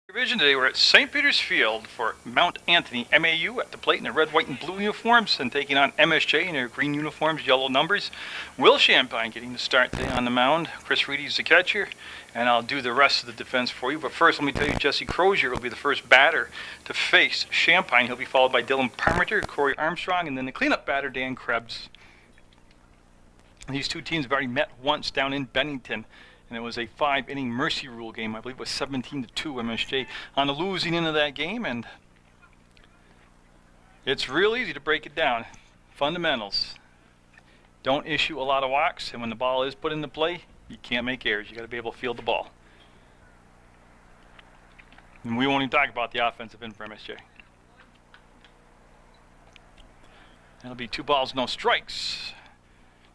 Division today, we're at St. Peter's Field for Mount Anthony MAU at the plate in their red, white, and blue uniforms and taking on MSJ in their green uniforms, yellow numbers. Will Champagne getting the start today on the mound. Chris Reedy's the catcher, and I'll do the rest of the defense for you. But first, let me tell you, Jesse Crozier will be the first batter to face Champagne. He'll be followed by Dylan Parmenter, Corey Armstrong, and then the cleanup batter, Dan Krebs. These two teams have already met once down in Bennington. And it was a 5-inning mercy rule game. I believe it was 17-2 MSJ on the losing end of that game. And it's real easy to break it down. Fundamentals. Don't issue a lot of walks. And when the ball is put into play, you can't make errors. You got to be able to field the ball. And we won't even talk about the offensive end for MSJ. That'll be 2 balls, no strikes.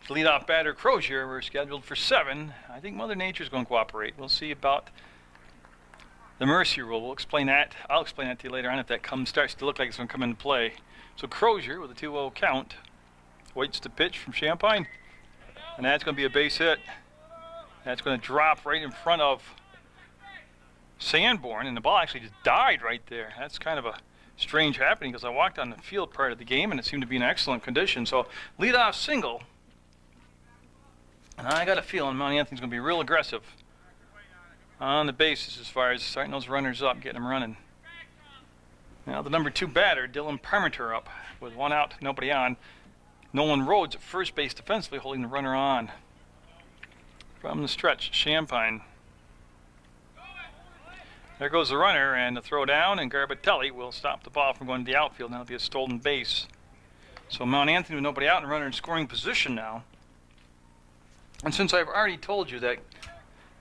Leadoff batter Crozier, we're scheduled for 7. I think Mother Nature's going to cooperate. We'll see about the mercy rule. We'll explain that. I'll explain that to you later on if that starts to look like it's going to come into play. So Crozier with a 2-0 count waits the pitch from Champagne, and that's going to be a base hit. That's going to drop right in front of Sanborn, and the ball actually just died right there. That's kind of a strange happening because I walked on the field prior to the game and it seemed to be in excellent condition. So leadoff single. And I got a feeling Mount Anthony's going to be real aggressive on the bases as far as starting those runners up, getting them running. Now the number 2 batter, Dylan Parmenter, up with 1 out, nobody on. Nolan Rhodes at first base defensively holding the runner on. From the stretch, Champagne. There goes the runner, and the throw down, and Garbatelli will stop the ball from going to the outfield. Now it'll be a stolen base. So Mount Anthony with nobody out and runner in scoring position now. And since I've already told you that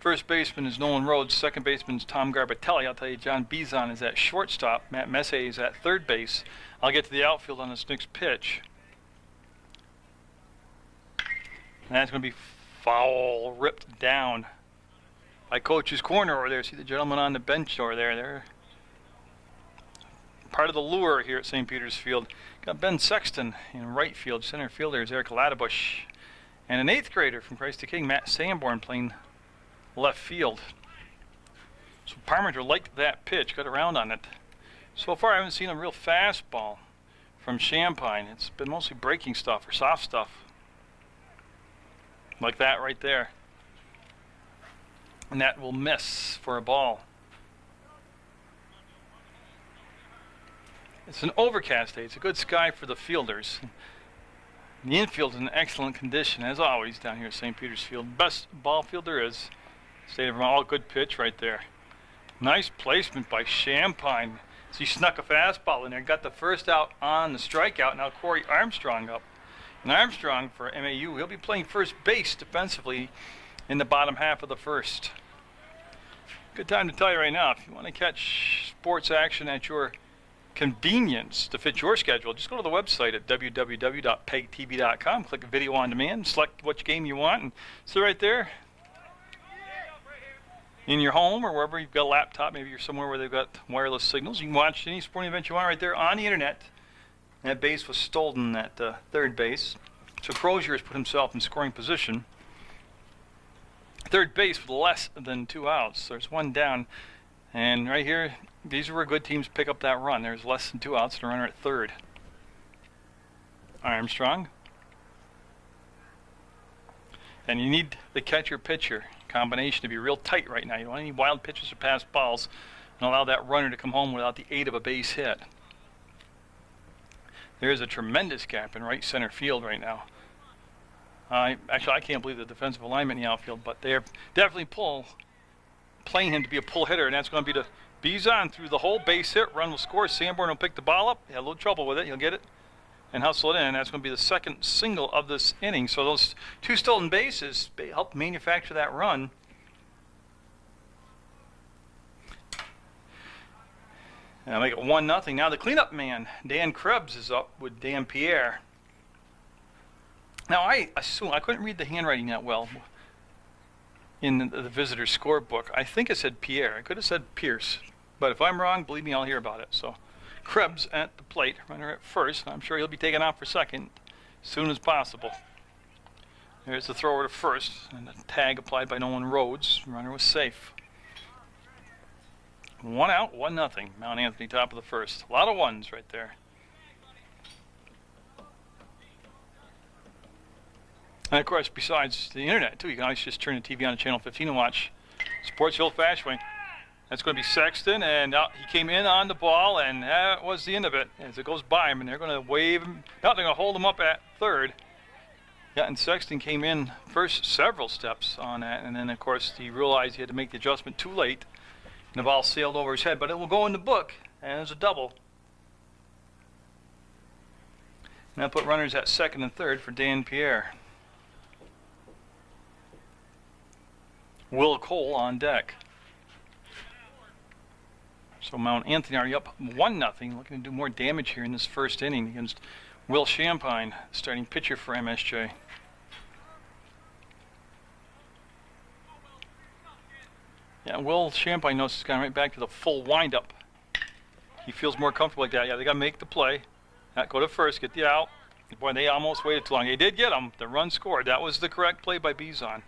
first baseman is Nolan Rhodes, second baseman is Tom Garbatelli, I'll tell you John Bizon is at shortstop, Matt Messier is at third base. I'll get to the outfield on this next pitch. And that's going to be foul, ripped down by Coach's corner over there. See the gentleman on the bench over there. They're part of the lure here at St. Peter's Field. Got Ben Sexton in right field. Center fielder is Eric Ladebush. And an 8th grader from Christ the King, Matt Sanborn, playing left field. So Parmenter liked that pitch, got around on it. So far I haven't seen a real fastball from Champagne. It's been mostly breaking stuff or soft stuff. Like that right there. And that will miss for a ball. It's an overcast day. It's a good sky for the fielders. The infield is in excellent condition, as always, down here at St. Peter's Field. Best ball field there is. State of Vermont, all good pitch right there. Nice placement by Champagne. So he snuck a fastball in there, got the first out on the strikeout. Now Corey Armstrong up. And Armstrong for MAU, he'll be playing first base defensively in the bottom half of the first. Good time to tell you right now, if you want to catch sports action at your convenience to fit your schedule, just go to the website at www.PEGTV.com, click video on demand, select which game you want, and so right there in your home or wherever you've got a laptop, maybe you're somewhere where they've got wireless signals, you can watch any sporting event you want right there on the internet. That base was stolen at third base, so Crozier has put himself in scoring position. Third base with less than 2 outs. There's 1 down. And right here, these are where good teams pick up that run. There's less than 2 outs and a runner at third. Armstrong. And you need the catcher-pitcher combination to be real tight right now. You don't want any wild pitches or pass balls and allow that runner to come home without the aid of a base hit. There's a tremendous gap in right center field right now. Actually, I can't believe the defensive alignment in the outfield, but they're definitely playing him to be a pull hitter, and that's going to be to Bizon through the hole, base hit, run will score. Sanborn will pick the ball up. He had a little trouble with it. He'll get it and hustle it in. That's going to be the second single of this inning. So those 2 stolen bases helped manufacture that run. And I'll make it 1-0. Now the cleanup man, Dan Krebs, is up with Dan Pierre. Now I assume, I couldn't read the handwriting that well in the visitor's scorebook. I think it said Pierre. I could have said Pierce. But if I'm wrong, believe me, I'll hear about it. So Krebs at the plate, runner at first. I'm sure he'll be taken out for second as soon as possible. There's the thrower to first, and the tag applied by Nolan Rhodes. The runner was safe. 1 out, 1-0. Mount Anthony top of the first. A lot of ones right there. And of course, besides the internet too, you can always just turn the TV on to channel 15 and watch sports the old-fashioned way. That's going to be Sexton, and he came in on the ball, and that was the end of it. As it goes by him, and they're going to wave him. No, they're going to hold him up at third. Yeah, and Sexton came in first several steps on that, and then of course he realized he had to make the adjustment too late, and the ball sailed over his head. But it will go in the book, and it's a double. And that put runners at second and third for Dan Pierre. Will Cole on deck. So Mount Anthony already up 1-0, looking to do more damage here in this first inning against Will Champagne, starting pitcher for MSJ. Yeah, Will Champagne knows he's gone right back to the full windup. He feels more comfortable like that. Yeah, they got to make the play. Go to first, get the out. Boy, they almost waited too long. They did get him. The run scored. That was the correct play by Bizon.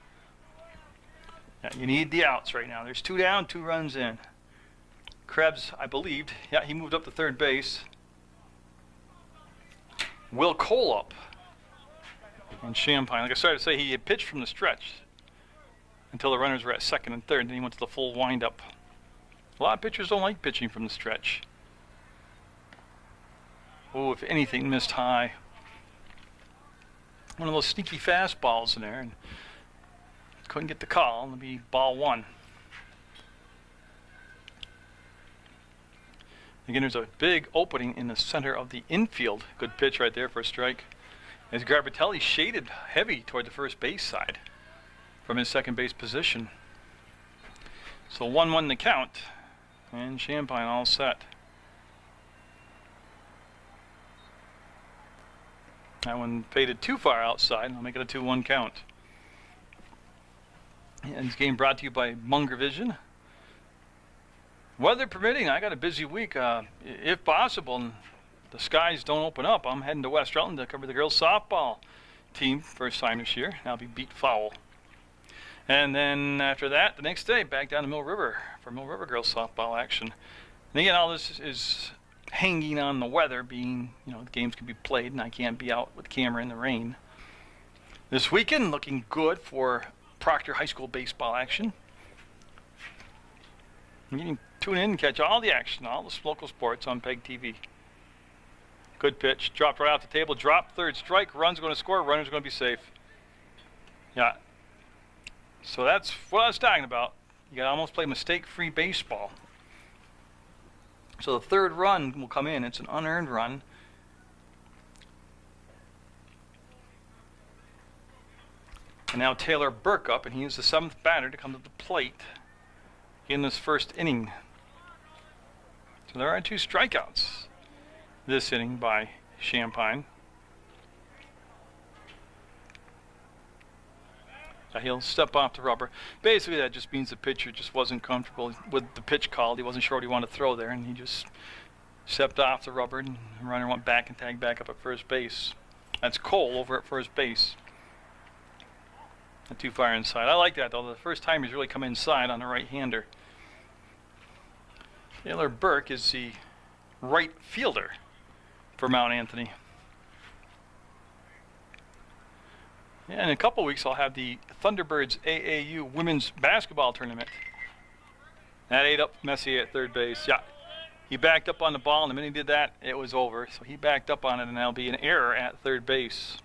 Yeah, you need the outs right now. There's 2 down, 2 runs in. Krebs, I believed, yeah, he moved up to third base. Will Cole up. And Champagne, like I started to say, he had pitched from the stretch until the runners were at second and third, and then he went to the full windup. A lot of pitchers don't like pitching from the stretch. Oh, if anything, missed high. One of those sneaky fastballs in there, and couldn't get the call. It'll be ball 1. Again, there's a big opening in the center of the infield. Good pitch right there for a strike. As Garbitelli shaded heavy toward the first base side from his second base position. So 1-1 the count, and Champagne all set. That one faded too far outside. I'll make it a 2-1 count. And this game brought to you by Munger Vision. Weather permitting, I got a busy week. If possible, and the skies don't open up, I'm heading to West Rutland to cover the girls softball team first time this year. I'll be beat foul. And then after that, the next day, back down to Mill River for Mill River girls softball action. And again, all this is hanging on the weather, being, you know, the games can be played and I can't be out with the camera in the rain. This weekend, looking good for Proctor High School baseball action. You can tune in and catch all the action, all the local sports on PEGTV. Good pitch, dropped right off the table, drop, third strike, run's going to score, runner's going to be safe. Yeah. So that's what I was talking about. You got to almost play mistake-free baseball. So the third run will come in. It's an unearned run. And now Taylor Burke up, and he is the 7th batter to come to the plate in this first inning. So there are 2 strikeouts this inning by Champagne. He'll step off the rubber. Basically, that just means the pitcher just wasn't comfortable with the pitch called. He wasn't sure what he wanted to throw there, and he just stepped off the rubber, and the runner went back and tagged back up at first base. That's Cole over at first base. Not too far inside. I like that, though. The first time he's really come inside on a right-hander. Taylor Burke is the right fielder for Mount Anthony. Yeah, in a couple weeks, I'll have the Thunderbirds AAU women's basketball tournament. That ate up Messier at third base. Yeah, he backed up on the ball, and the minute he did that, it was over. So he backed up on it, and that'll be an error at third base.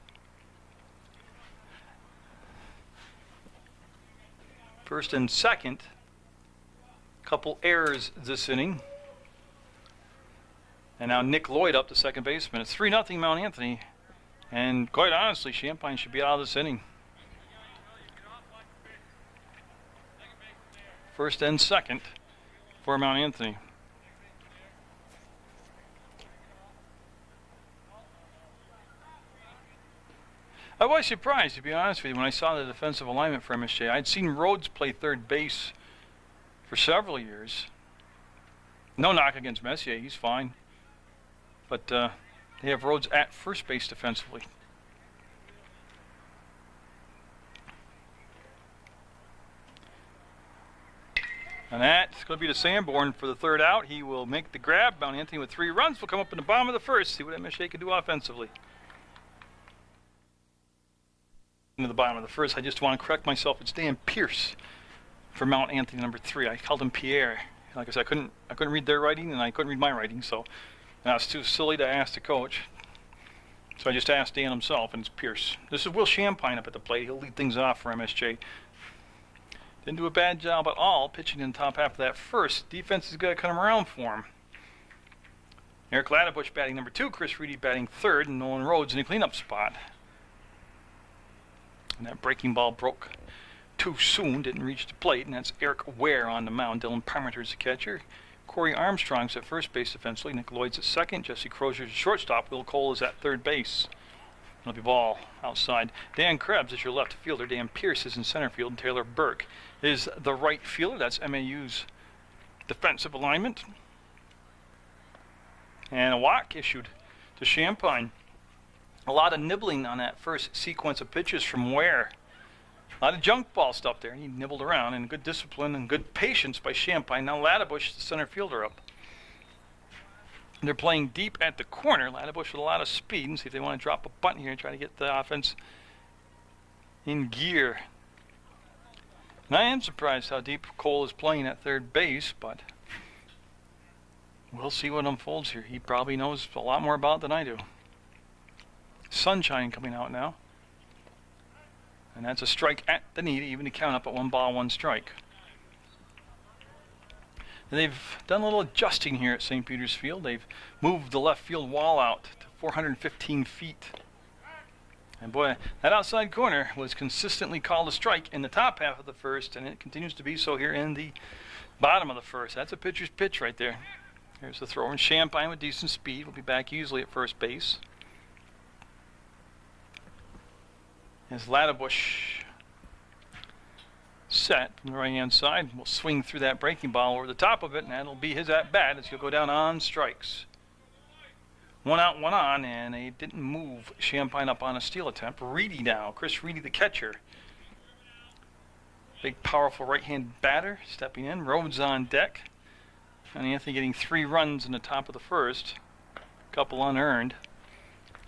First and second, couple errors this inning. And now Nick Lloyd up to second baseman. It's 3-0 Mount Anthony. And quite honestly, Champagne should be out of this inning. First and second for Mount Anthony. I was surprised, to be honest with you, when I saw the defensive alignment for MSJ. I'd seen Rhodes play third base for several years. No knock against Messier, he's fine. But they have Rhodes at first base defensively. And that's going to be to Sanborn for the third out. He will make the grab. Mount Anthony with 3 runs will come up in the bottom of the first. See what MSJ can do offensively. Into the bottom of the first, I just want to correct myself. It's Dan Pierce for Mount Anthony, number 3. I called him Pierre. Like I said, I couldn't read their writing, and I couldn't read my writing, so I was too silly to ask the coach. So I just asked Dan himself, and it's Pierce. This is Will Champagne up at the plate. He'll lead things off for MSJ. Didn't do a bad job at all pitching in the top half of that first. Defense is going to come around for him. Eric Ladderbush batting number 2, Chris Reedy batting 3rd, and Nolan Rhodes in the cleanup spot. And that breaking ball broke too soon, didn't reach the plate, and that's Eric Ware on the mound. Dylan Parmenter's the catcher. Corey Armstrong's at first base defensively. Nick Lloyd's at second. Jesse Crozier's at shortstop. Will Cole is at third base. It'll be ball outside. Dan Krebs is your left fielder. Dan Pierce is in center field. And Taylor Burke is the right fielder. That's MAU's defensive alignment. And a walk issued to Champagne. A lot of nibbling on that first sequence of pitches from Ware. A lot of junk ball stuff there. He nibbled around, and good discipline and good patience by Champagne. Now Ladderbush, the center fielder, up. They're playing deep at the corner. Ladderbush with a lot of speed, and see if they want to drop a bunt here and try to get the offense in gear. And I am surprised how deep Cole is playing at third base, but we'll see what unfolds here. He probably knows a lot more about it than I do. Sunshine coming out now. And that's a strike at the knee to even to count up at 1 ball, 1 strike. And they've done a little adjusting here at St. Peter's Field. They've moved the left field wall out to 415 feet. And boy, that outside corner was consistently called a strike in the top half of the first, and it continues to be so here in the bottom of the first. That's a pitcher's pitch right there. Here's the thrower, and Champagne with decent speed will be back easily at first base. As Ladderbush set from the right-hand side, will swing through that breaking ball over the top of it, and that'll be his at-bat as he'll go down on strikes. 1 out, 1 on, and they didn't move Champagne up on a steal attempt. Reedy now, Chris Reedy, the catcher. Big, powerful right-hand batter stepping in. Rhodes on deck. And Anthony getting 3 runs in the top of the first. A couple unearned.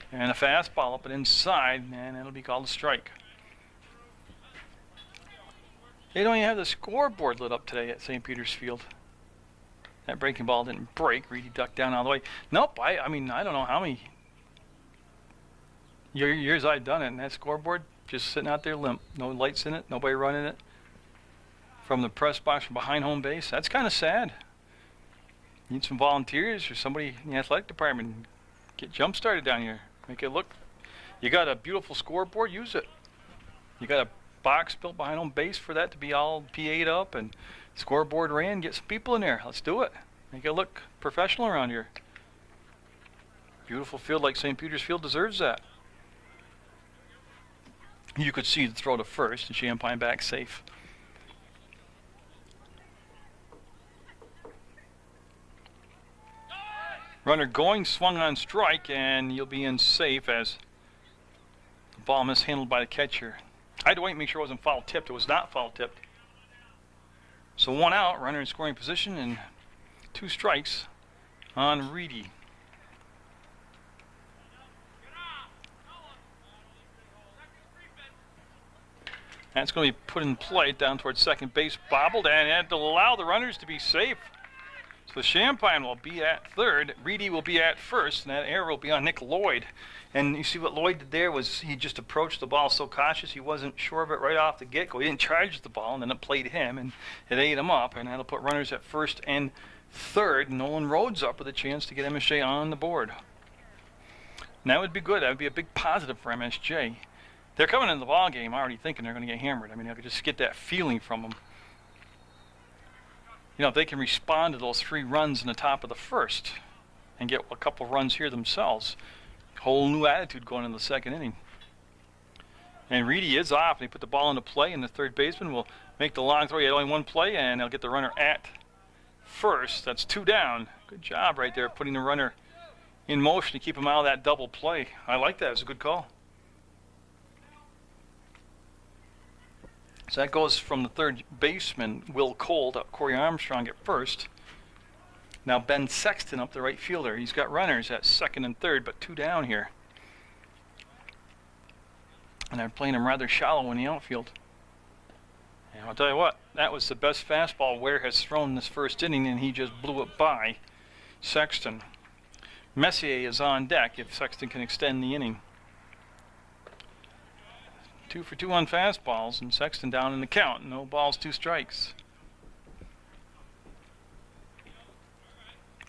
And a fastball up and inside, and it'll be called a strike. They don't even have the scoreboard lit up today at St. Peter's Field. That breaking ball didn't break. Reedy ducked down all the way. Nope, I mean, I don't know how many years I've done it, and that scoreboard just sitting out there limp. No lights in it, nobody running it. From the press box from behind home base. That's kind of sad. Need some volunteers or somebody in the athletic department. Get jump started down here. Make it look. You got a beautiful scoreboard, use it. You got a box built behind home base for that to be all PA'd up and scoreboard ran. Get some people in there. Let's do it. Make it look professional around here. Beautiful field like St. Peter's Field deserves that. You could see the throw to first and Champagne back safe. Runner going, swung on strike, and you'll be in safe as the ball mishandled by the catcher. I had to wait and make sure it wasn't foul tipped. It was not foul tipped. So 1 out, runner in scoring position, and 2 strikes on Reedy. That's going to be put in play down towards second base, bobbled, and it'll allow the runners to be safe. So Champagne will be at third, Reedy will be at first, and that error will be on Nick Lloyd. And you see what Lloyd did there was he just approached the ball so cautious he wasn't sure of it right off the get-go. He didn't charge the ball, and then it played him, and it ate him up, and that'll put runners at first and third. Nolan Rhodes up with a chance to get MSJ on the board. And that would be good. That would be a big positive for MSJ. They're coming into the ball game already thinking they're going to get hammered. I mean, I could just get that feeling from them. You know, if they can respond to those 3 runs in the top of the first and get a couple runs here themselves, whole new attitude going into the second inning. And Reedy is off, and he put the ball into play, and the third baseman will make the long throw. He had only 1 play, and they'll get the runner at first. That's 2 down. Good job right there, putting the runner in motion to keep him out of that double play. I like that. It was a good call. So that goes from the third baseman, Will Cole, to Corey Armstrong at first. Now Ben Sexton up the right fielder. He's got runners at second and third, but 2 down here. And they're playing him rather shallow in the outfield. And I'll tell you what, that was the best fastball Ware has thrown this first inning, and he just blew it by Sexton. Messier is on deck if Sexton can extend the inning. 2 for 2 on fastballs, and Sexton down in the count. No balls, 2 strikes.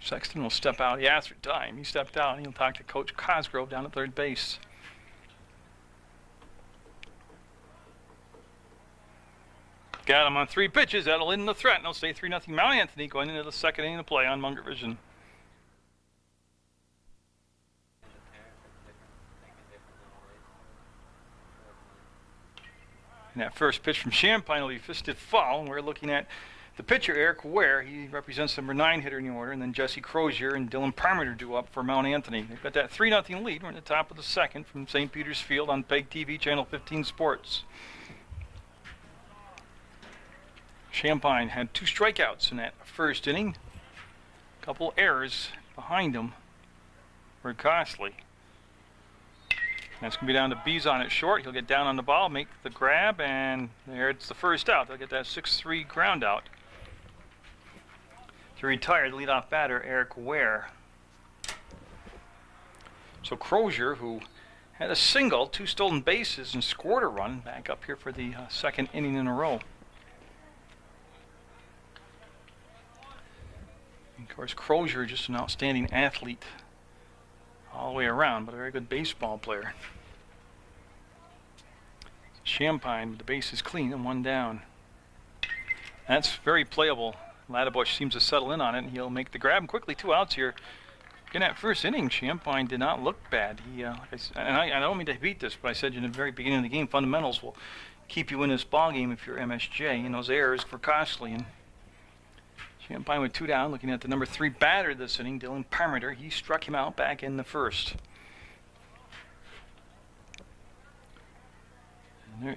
Sexton will step out. He asked for time. He stepped out, and he'll talk to Coach Cosgrove down at third base. Got him on 3 pitches. That'll end the threat. And it'll stay 3-0 Mount Anthony going into the second inning of play on Munger Vision. And that first pitch from Champagne will be fisted foul. And we're looking at the pitcher, Eric Ware. He represents the number 9 hitter in the order. And then Jesse Crozier and Dylan Parmenter due up for Mount Anthony. They've got that 3-0 lead. We're at the top of the second from St. Peter's Field on PEGTV, Channel 15 Sports. Champagne had 2 strikeouts in that first inning. A couple errors behind him were costly. That's going to be down to Bizon at short. He'll get down on the ball, make the grab, and there it's the first out. They'll get that 6-3 ground out. To retire, the leadoff batter, Eric Ware. So Crozier, who had a single, 2 stolen bases, and scored a run, back up here for the second inning in a row. Of course, Crozier, just an outstanding athlete all the way around, but a very good baseball player. Champagne with the bases clean and 1 down. That's very playable. Laddebush seems to settle in on it, and he'll make the grab. And quickly, 2 outs here. In that first inning, Champagne did not look bad. I don't mean to beat this, but I said in the very beginning of the game, fundamentals will keep you in this ball game if you're MSJ, and those errors were costly. And Champagne with 2 down, looking at the number 3 batter this inning, Dylan Parmenter. He struck him out back in the first. And there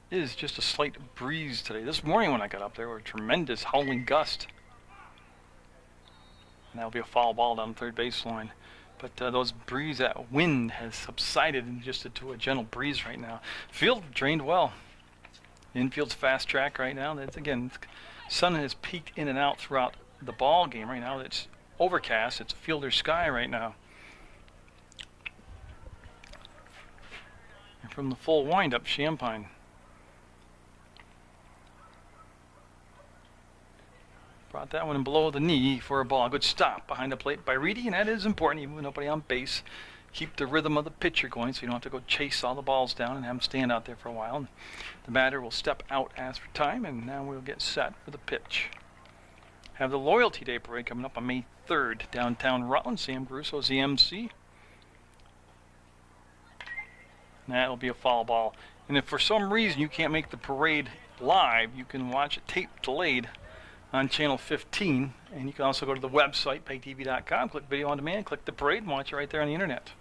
is just a slight breeze today. This morning when I got up there, were a tremendous howling gust. And that'll be a foul ball down the third baseline. But those breeze, that wind has subsided and just into a gentle breeze right now. Field drained well. The infield's fast track right now. That's again, sun has peeked in and out throughout the ball game right now. It's overcast. It's a fielder sky right now. And from the full windup, Champagne. Brought that one in below the knee for a ball. Good stop behind the plate by Reedy, and that is important, even with nobody on base. Keep the rhythm of the pitcher going so you don't have to go chase all the balls down and have them stand out there for a while. And the batter will step out, ask for time, and now we'll get set for the pitch. Have the Loyalty Day Parade coming up on May 3rd, downtown Rutland. Sam Grusso's the MC. And that'll be a foul ball. And if for some reason you can't make the parade live, you can watch it tape delayed on Channel 15, and you can also go to the website, PEGTV.com, click Video On Demand, click the parade, and watch it right there on the internet.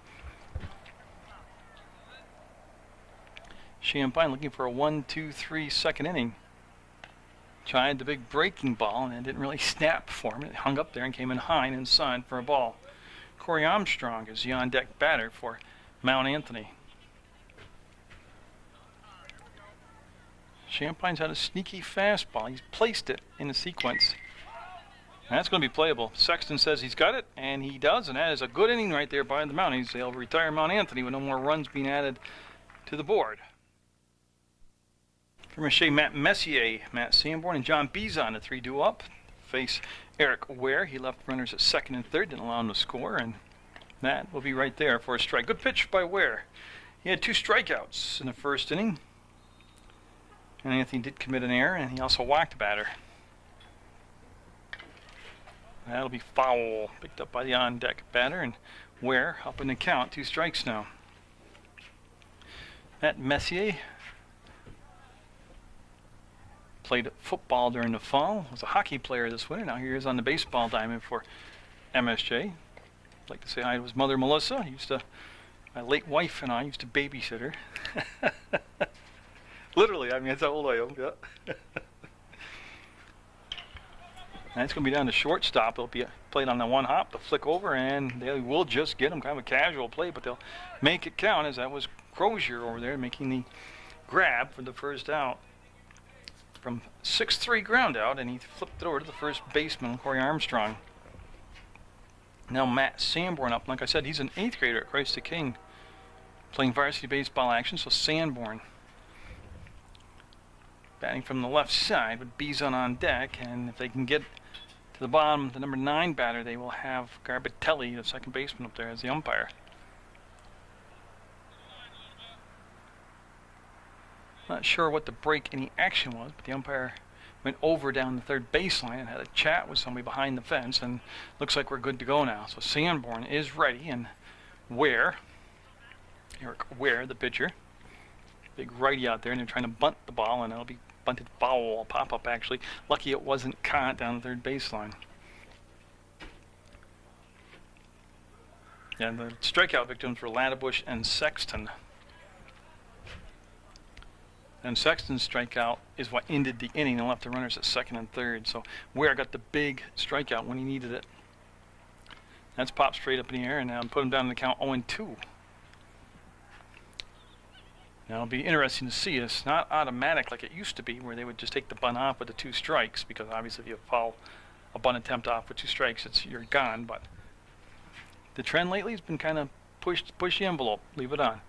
Champagne looking for a 1-2-3 second inning. Tried the big breaking ball, and it didn't really snap for him. It hung up there and came in high and inside for a ball. Corey Armstrong is the on-deck batter for Mount Anthony. Champagne's had a sneaky fastball. He's placed it in the sequence. And that's going to be playable. Sexton says he's got it, and he does, and that is a good inning right there by the Mounties. They'll retire Mount Anthony with no more runs being added to the board. For Matt Messier, Matt Sanborn, and John Bizon, the 3 due up. Face Eric Ware. He left runners at second and third, didn't allow him to score, and that will be right there for a strike. Good pitch by Ware. He had 2 strikeouts in the first inning. And Anthony did commit an error, and he also whacked the batter. That'll be foul. Picked up by the on-deck batter, and Ware up in the count. 2 strikes now. Matt Messier played football during the fall. Was a hockey player this winter. Now here he is on the baseball diamond for MSJ. I'd like to say hi to his mother, Melissa. My late wife and I used to babysit her. Literally, I mean, that's how old I am. Yeah. And it's going to be down to shortstop. It'll be played on the one hop, they'll flick over, and they will just get him. Kind of a casual play, but they'll make it count, as that was Crozier over there making the grab for the first out from 6-3 ground out, and he flipped it over to the first baseman, Corey Armstrong. Now Matt Sanborn up. Like I said, he's an 8th grader at Christ the King, playing varsity baseball action. So Sanborn batting from the left side with Bizon on deck, and if they can get to the bottom, the number 9 batter, they will have Garbitelli, the second baseman, up there as the umpire. Not sure what the break any action was, but the umpire went over down the third baseline and had a chat with somebody behind the fence, and looks like we're good to go now. So Sanborn is ready, and Eric Ware, the pitcher, big righty out there, and they're trying to bunt the ball, and it'll be bunted foul, pop up actually. Lucky it wasn't caught down the third baseline. And the strikeout victims were Laddebush and Sexton. And Sexton's strikeout is what ended the inning and left the runners at second and third. So Ware got the big strikeout when he needed it. That's popped straight up in the air, and now put him down in the count 0-2. Now it'll be interesting to see. It's not automatic like it used to be, where they would just take the bunt off with the 2 strikes, because obviously if you foul a bunt attempt off with 2 strikes, you're gone. But the trend lately has been kind of push the envelope, leave it on.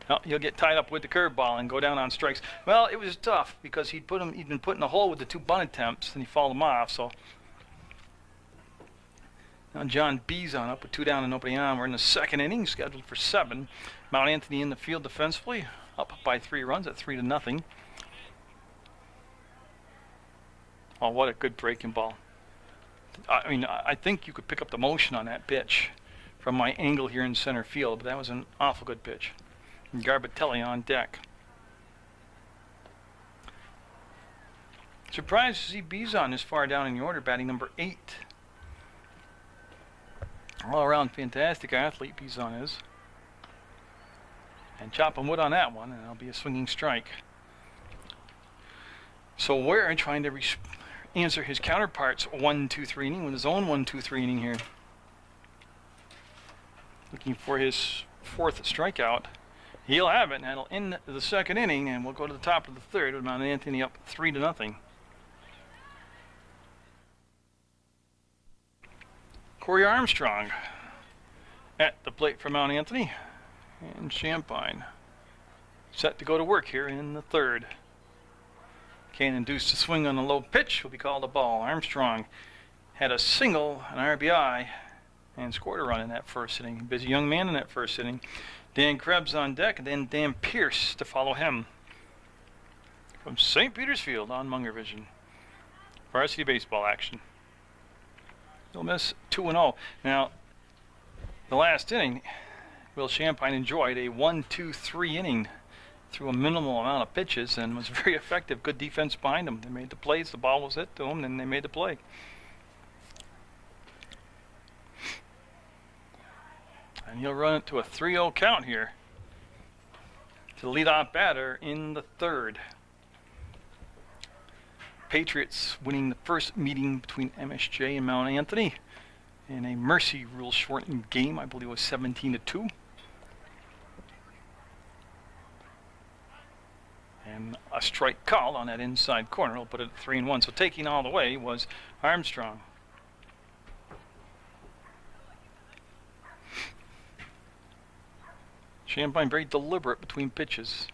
Well, he'll get tied up with the curveball and go down on strikes. Well, it was tough because he'd been put in the hole with the 2 bunt attempts, and he fouled them off. So now John Bizon up with 2 down and nobody on. We're in the second inning, scheduled for 7. Mount Anthony in the field defensively, up by 3 runs at 3-0. Oh, what a good breaking ball. I mean, I think you could pick up the motion on that pitch from my angle here in center field, but that was an awful good pitch. And Garbitelli on deck. Surprised to see Bizon this far down in the order, batting number 8. All around fantastic athlete Bizon is. And chopping wood on that one, and it'll be a swinging strike. So Ware trying to answer his counterpart's 1-2-3 inning with his own 1-2-3 inning here. Looking for his 4th strikeout. He'll have it, and that'll end the second inning, and we'll go to the top of the third with Mount Anthony up 3-0. Corey Armstrong at the plate for Mount Anthony, and Champagne set to go to work here in the third. Can't induce a swing on the low pitch, will be called a ball. Armstrong had a single, an RBI, and scored a run in that first inning. Busy young man in that first inning. Dan Krebs on deck, and then Dan Pierce to follow him. From St. Petersfield on Munger Vision. Varsity baseball action. They'll miss 2-0. Now, the last inning, Will Champagne enjoyed a 1-2-3 inning through a minimal amount of pitches and was very effective. Good defense behind them. They made the plays. The ball was hit to them, and they made the play. And he'll run it to a 3-0 count here to the leadoff batter in the third. Patriots winning the first meeting between MSJ and Mount Anthony in a mercy rule shortened game. I believe it was 17-2. And a strike called on that inside corner. I'll put it at 3-1. So taking all the way was Armstrong. Champagne very deliberate between pitches.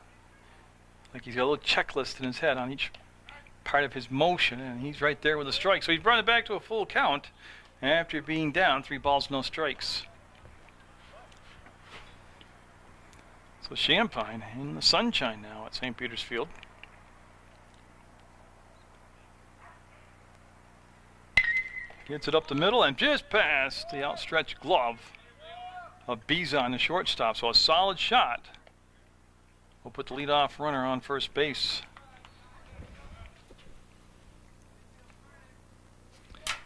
Like he's got a little checklist in his head on each part of his motion, and he's right there with a strike. So he's brought it back to a full count after being down 3 balls, no strikes. So Champagne in the sunshine now at St. Petersfield. Gets it up the middle and just past the outstretched glove of Bizon, the shortstop. So a solid shot. We'll put the leadoff runner on first base.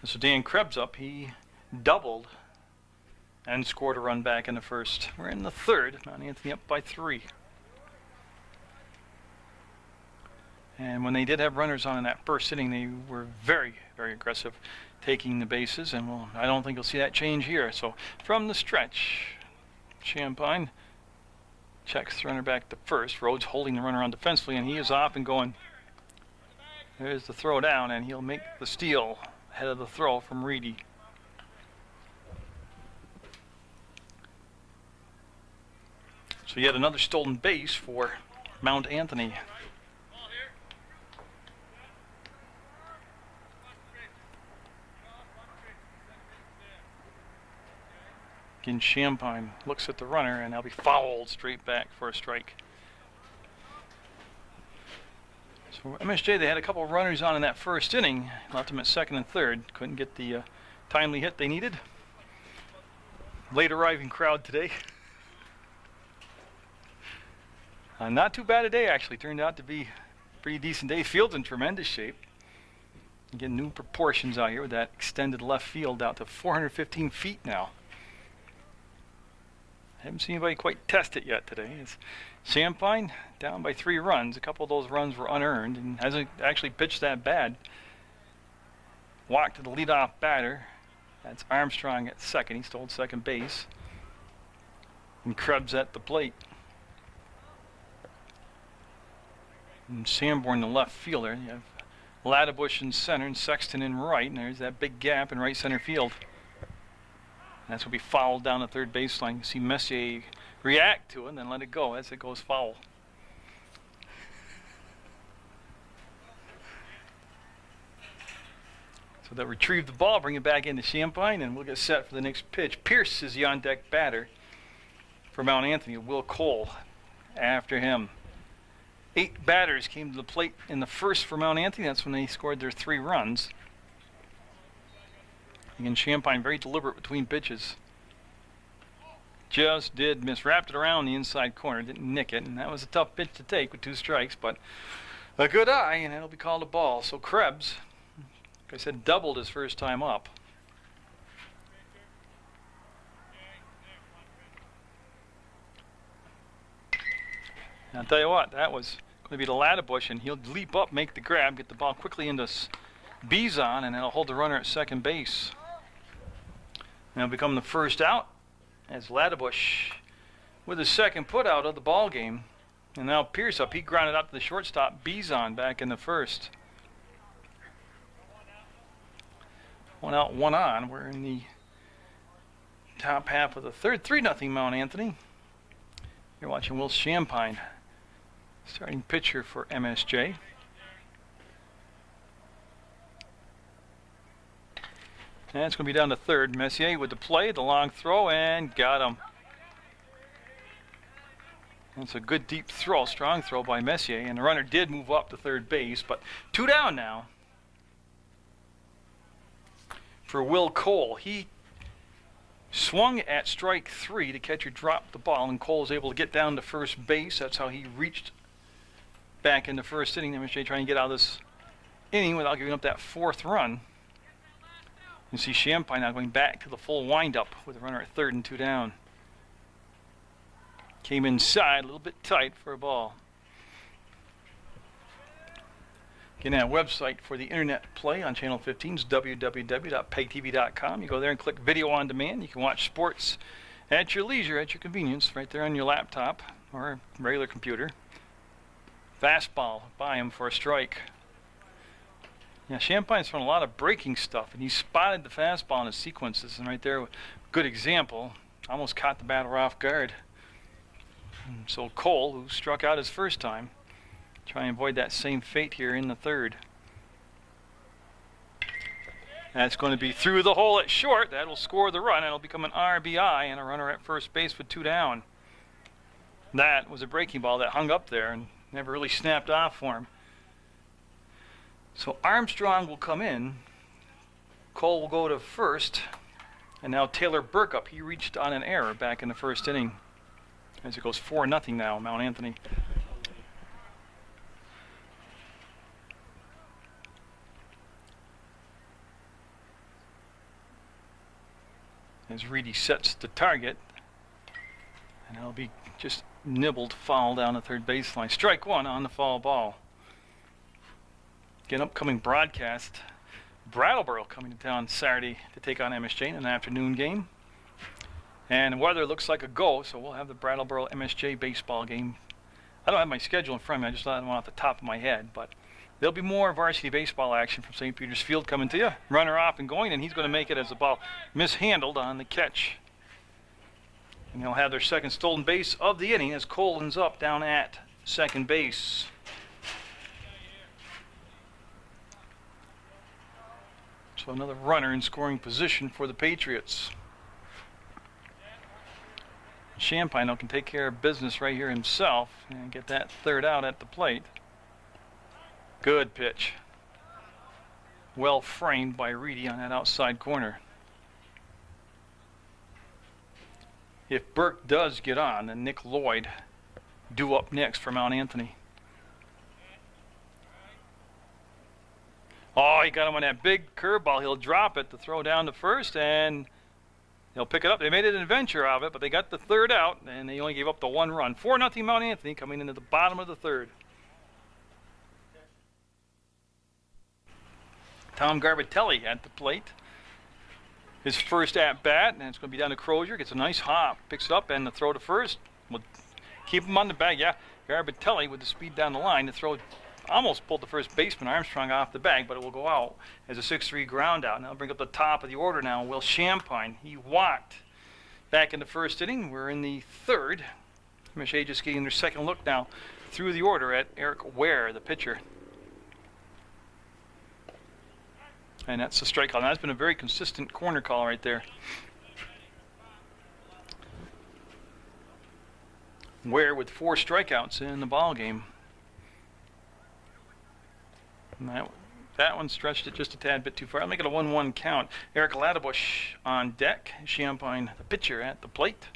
And so Dan Krebs up. He doubled and scored a run back in the first. We're in the third. Mount Anthony up by 3. And when they did have runners on in that first inning, they were very, very aggressive, taking the bases. And well, I don't think you'll see that change here. So from the stretch, Champagne checks the runner back to first. Rhodes holding the runner on defensively, and he is off and going. There's the throw down, and he'll make the steal ahead of the throw from Reedy. So yet another stolen base for Mount Anthony. Again, Champagne looks at the runner, and they'll be fouled straight back for a strike. So MSJ, they had a couple of runners on in that first inning. Left them at second and third. Couldn't get the timely hit they needed. Late arriving crowd today. Not too bad a day, actually. Turned out to be a pretty decent day. Field's in tremendous shape. Again, new proportions out here with that extended left field out to 415 feet now. Haven't seen anybody quite test it yet today. It's Champagne down by 3 runs. A couple of those runs were unearned and hasn't actually pitched that bad. Walked to the leadoff batter. That's Armstrong at second. He stole second base. And Krebs at the plate. And Sanborn, the left fielder. You have Ladebush in center and Sexton in right. And there's that big gap in right center field. That's will be fouled down the third baseline. You see Messier react to it and then let it go as it goes foul. So they'll retrieve the ball, bring it back into Champagne, and we'll get set for the next pitch. Pierce is the on-deck batter for Mount Anthony. Will Cole after him. 8 batters came to the plate in the first for Mount Anthony. That's when they scored their 3 runs. Again, Champagne very deliberate between pitches. Just did miss. Wrapped it around the inside corner. Didn't nick it. And that was a tough pitch to take with 2 strikes. But a good eye, and it'll be called a ball. So Krebs, like I said, doubled his first time up. And I'll tell you what, that was going to be the Ladebush, and he'll leap up, make the grab, get the ball quickly into Bizon, and it'll hold the runner at second base. And it'll become the first out as Ladebush with his second put out of the ball game. And now Pierce up. He grounded out to the shortstop. Bizon back in the first. 1 out, 1 on. We're in the top half of the third. 3-0 Mount Anthony. You're watching Will Champagne, starting pitcher for MSJ. And it's going to be down to third. Messier with the play, the long throw, and got him. That's a good deep throw, strong throw by Messier, and the runner did move up to third base, but 2 down now for Will Cole. He swung at strike 3. The catcher dropped the ball, and Cole was able to get down to first base. That's how he reached back in the first inning. MSJ trying to get out of this inning without giving up that 4th run. You see Champagne now going back to the full windup with a runner at third and 2 down. Came inside, a little bit tight for a ball. Again, that website for the internet play on Channel 15 is www.pegtv.com. You go there and click video on demand. You can watch sports at your leisure, at your convenience, right there on your laptop or regular computer. Fastball by him for a strike. Yeah, Champagne's thrown a lot of breaking stuff, and he spotted the fastball in his sequences, and right there, good example. Almost caught the batter off guard. And so Cole, who struck out his first time, try and avoid that same fate here in the third. That's going to be through the hole at short. That'll score the run. It'll become an RBI and a runner at first base with 2 down. That was a breaking ball that hung up there and never really snapped off for him. So Armstrong will come in. Cole will go to first. And now Taylor Burkup, he reached on an error back in the first inning. As it goes 4-0 now, Mount Anthony. As Reedy sets the target. And it'll be just nibbled foul down the third baseline. Strike 1 on the foul ball. Get an upcoming broadcast. Brattleboro coming to town Saturday to take on MSJ in an afternoon game. And the weather looks like a go, so we'll have the Brattleboro MSJ baseball game. I don't have my schedule in front of me, I just thought one off the top of my head, but there'll be more varsity baseball action from St. Peter's Field coming to you. Runner off and going, and he's going to make it as the ball mishandled on the catch. And they'll have their second stolen base of the inning as Colin's up down at second base. So another runner in scoring position for the Patriots. Champagne can take care of business right here himself and get that third out at the plate. Good pitch. Well framed by Reedy on that outside corner. If Burke does get on, then Nick Lloyd due up next for Mount Anthony. Oh, he got him on that big curveball. He'll drop it to throw down to first, and they'll pick it up. They made an adventure of it, but they got the third out, and they only gave up the one run. 4-0 Mount Anthony coming into the bottom of the third. Tom Garbitelli at the plate. His first at-bat, and it's going to be down to Crozier. Gets a nice hop, picks it up, and the throw to first. We'll keep him on the bag. Yeah, Garbitelli with the speed down the line. The throw almost pulled the first baseman Armstrong off the bag, but it will go out as a 6-3 ground out. Now I'll bring up the top of the order now. Will Champagne, he walked back in the first inning. We're in the third. MSJ just getting their second look now through the order at Eric Ware, the pitcher. And that's the strike call. Now, that's been a very consistent corner call right there. Ware with 4 strikeouts in the ball game. And that one stretched it just a tad bit too far. I'll make it a 1-1 count. Eric Laddebush on deck. Champagne, the pitcher, at the plate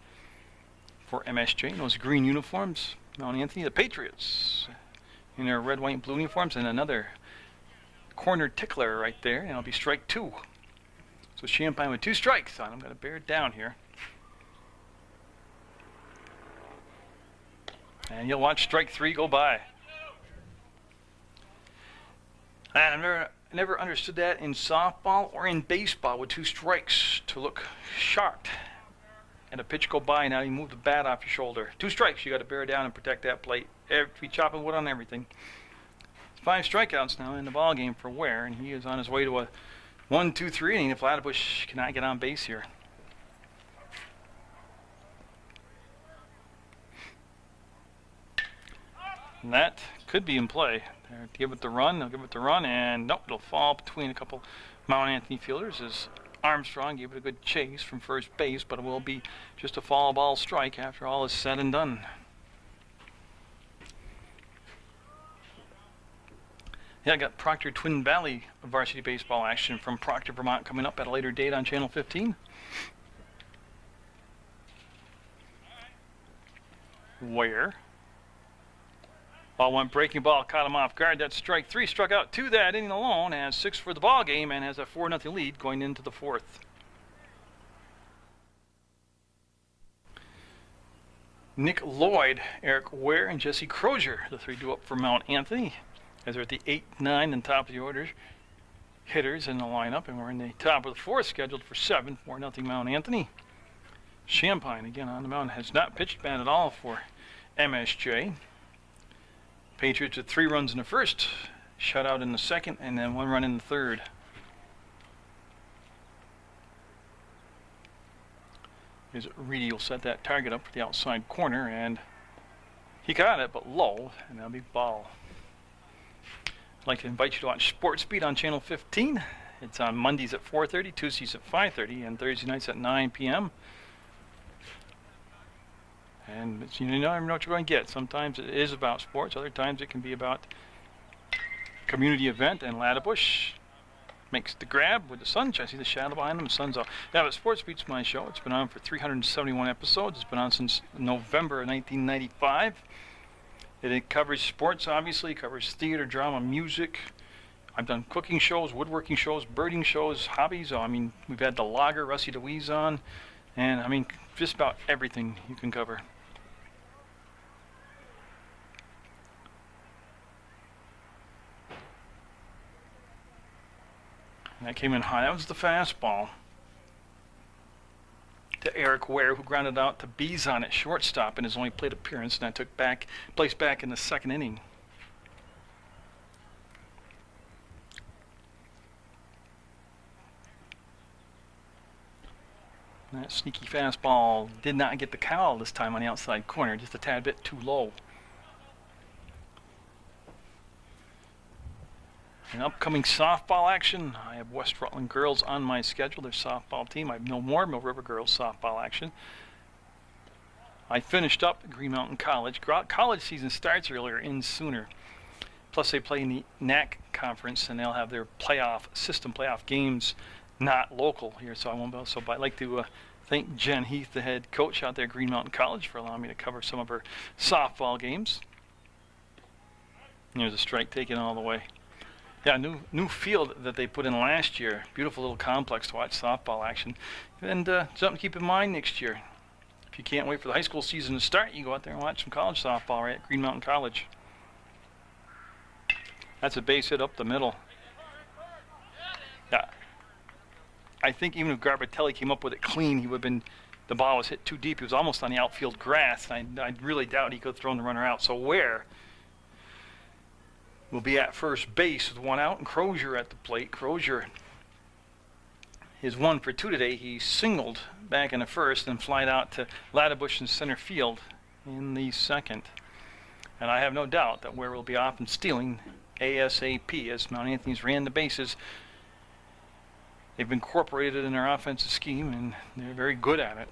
for MSJ in those green uniforms. Mount Anthony, the Patriots, in their red, white, and blue uniforms, and another corner tickler right there, and it'll be strike 2. So Champagne with 2 strikes on him. Got to bear it down here. And you'll watch strike 3 go by. And I never understood that in softball or in baseball with 2 strikes to look shocked. And a pitch go by, now you move the bat off your shoulder. 2 strikes, you got to bear down and protect that plate. Be chopping wood on everything. 5 strikeouts now in the ball game for Ware, and he is on his way to a 1-2-3 inning if Laddebush cannot get on base here. And that could be in play. They'll give it the run, and nope, it'll fall between a couple Mount Anthony fielders as Armstrong gave it a good chase from first base, but it will be just a foul ball strike after all is said and done. Yeah, I got Proctor Twin Valley varsity baseball action from Proctor, Vermont coming up at a later date on Channel 15. Where? Ball went breaking ball, caught him off guard. That's strike 3. Struck out 2 that inning alone, has 6 for the ball game, and has a 4-0 lead going into the 4th. Nick Lloyd, Eric Ware, and Jesse Crozier, the 3 due up for Mount Anthony, as they're at the 8, 9, and top of the order hitters in the lineup, and we're in the top of the 4th, scheduled for 7, 4-0 Mount Anthony. Champagne again on the mound, has not pitched bad at all for MSJ. Patriots with 3 runs in the first, shutout in the second, and then 1 run in the third. Here's Reedy will set that target up for the outside corner, and he got it, but low, and that'll be ball. I'd like to invite you to watch Sports Beat on Channel 15. It's on Mondays at 4:30, Tuesdays at 5:30, and Thursday nights at 9 p.m. And you never know what you're going to get. Sometimes it is about sports. Other times it can be about community event. And Laddebush makes the grab with the sun. I see the shadow behind him. The sun's off. Yeah, but Sports Beat's my show. It's been on for 371 episodes. It's been on since November of 1995. It covers sports, obviously. It covers theater, drama, music. I've done cooking shows, woodworking shows, birding shows, hobbies. I mean, we've had the logger, Rusty DeWeese on. And, I mean, just about everything you can cover. That came in high. That was the fastball to Eric Ware, who grounded out to Beazon at shortstop in his only plate appearance, and that took place back in the second inning. That sneaky fastball did not get the cowl this time on the outside corner, just a tad bit too low. In upcoming softball action, I have West Rutland girls on my schedule, their softball team. I have no more Mill River girls softball action. I finished up at Green Mountain College. College season starts earlier, ends sooner. Plus they play in the NAC conference, and they'll have their playoff games not local here, so I won't be able to. But I'd like to thank Jen Heath, the head coach out there at Green Mountain College, for allowing me to cover some of her softball games. There's a strike taken all the way. Yeah, new field that they put in last year. Beautiful little complex to watch softball action. And something to keep in mind next year. If you can't wait for the high school season to start, you go out there and watch some college softball right at Green Mountain College. That's a base hit up the middle. Yeah. I think even if Garbatelli came up with it clean, he would have been, the ball was hit too deep. He was almost on the outfield grass, and I really doubt he could have thrown the runner out. So Ware will be at first base with one out, and Crozier at the plate. Crozier is 1 for 2 today. He singled back in the first and flied out to Ladderbush in center field in the second. And I have no doubt that Ware will be off and stealing ASAP as Mount Anthony's ran the bases. They've incorporated it in their offensive scheme, and they're very good at it.